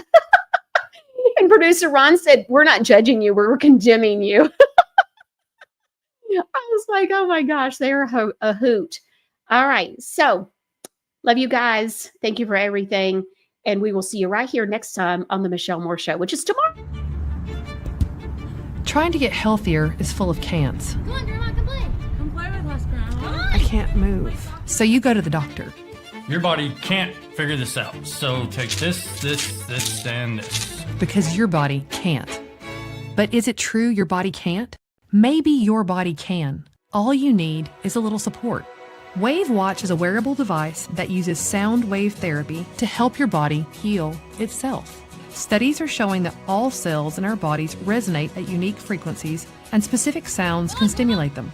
And producer Ron said, we're not judging you. We're condemning you. I was like, oh my gosh, they're a hoot. All right. So love you guys. Thank you for everything. And we will see you right here next time on the Michelle Moore Show, which is tomorrow. Trying to get healthier is full of can'ts. Come on, Grandma, come play. Come play with us, Grandma. I can't move. So you go to the doctor. Your body can't figure this out. So take this, and this. Because your body can't. But is it true your body can't? Maybe your body can. All you need is a little support. Wave Watch is a wearable device that uses sound wave therapy to help your body heal itself. Studies are showing that all cells in our bodies resonate at unique frequencies, and specific sounds can stimulate them.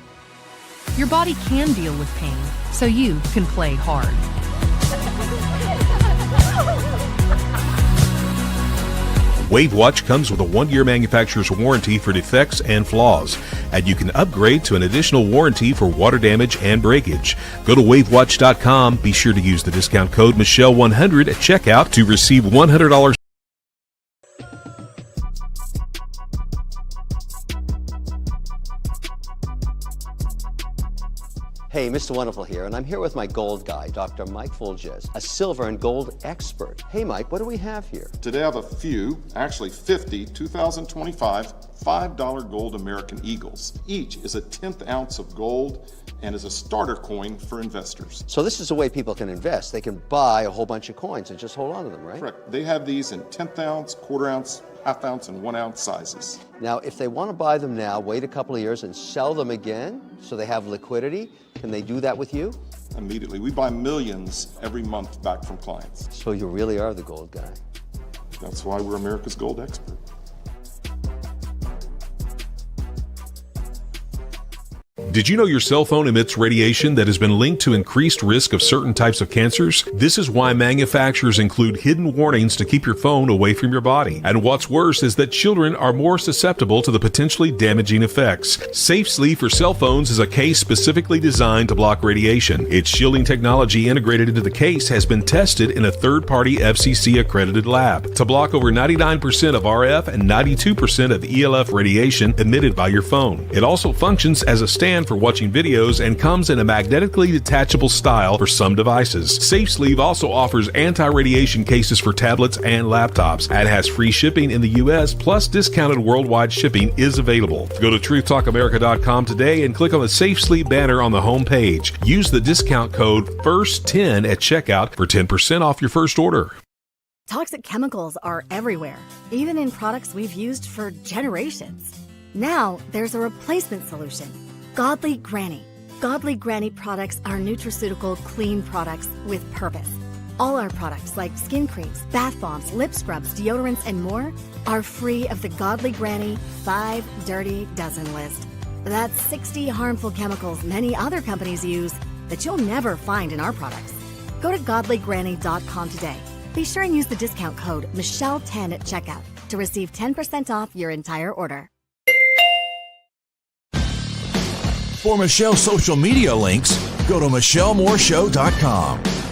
Your body can deal with pain, so you can play hard. WaveWatch comes with a 1-year manufacturer's warranty for defects and flaws, and you can upgrade to an additional warranty for water damage and breakage. Go to wavewatch.com. Be sure to use the discount code Michelle100 at checkout to receive $100. Hey, Mr. Wonderful here, and I'm here with my gold guy, Dr. Mike Fulges, a silver and gold expert. Hey, Mike, what do we have here? Today I have a few, actually 50, 2025 $5 gold American Eagles. Each is a 10th ounce of gold and is a starter coin for investors. So this is a way people can invest. They can buy a whole bunch of coins and just hold on to them, right? Correct. They have these in 10th ounce, quarter ounce, half ounce, and 1 ounce sizes. Now, if they want to buy them now, wait a couple of years and sell them again so they have liquidity, can they do that with you? Immediately. We buy millions every month back from clients. So you really are the gold guy. That's why we're America's gold expert. Did you know your cell phone emits radiation that has been linked to increased risk of certain types of cancers? This is why manufacturers include hidden warnings to keep your phone away from your body. And what's worse is that children are more susceptible to the potentially damaging effects. Safe Sleeve for cell phones is a case specifically designed to block radiation. Its shielding technology integrated into the case has been tested in a third-party FCC accredited lab to block over 99% of RF and 92% of ELF radiation emitted by your phone. It also functions as a stand for watching videos and comes in a magnetically detachable style for some devices. Safe Sleeve also offers anti-radiation cases for tablets and laptops and has free shipping in the U.S. plus discounted worldwide shipping is available. Go to truthtalkamerica.com today and click on the Safe Sleep banner on the home page. Use the discount code FIRST10 at checkout for 10% off your first order. Toxic chemicals are everywhere, even in products we've used for generations. Now there's a replacement solution. Godly Granny. Godly Granny products are nutraceutical, clean products with purpose. All our products like skin creams, bath bombs, lip scrubs, deodorants, and more are free of the Godly Granny 5 Dirty Dozen list. That's 60 harmful chemicals many other companies use that you'll never find in our products. Go to godlygranny.com today. Be sure and use the discount code Michelle10 at checkout to receive 10% off your entire order. For Michelle's social media links, go to michellemooreshow.com.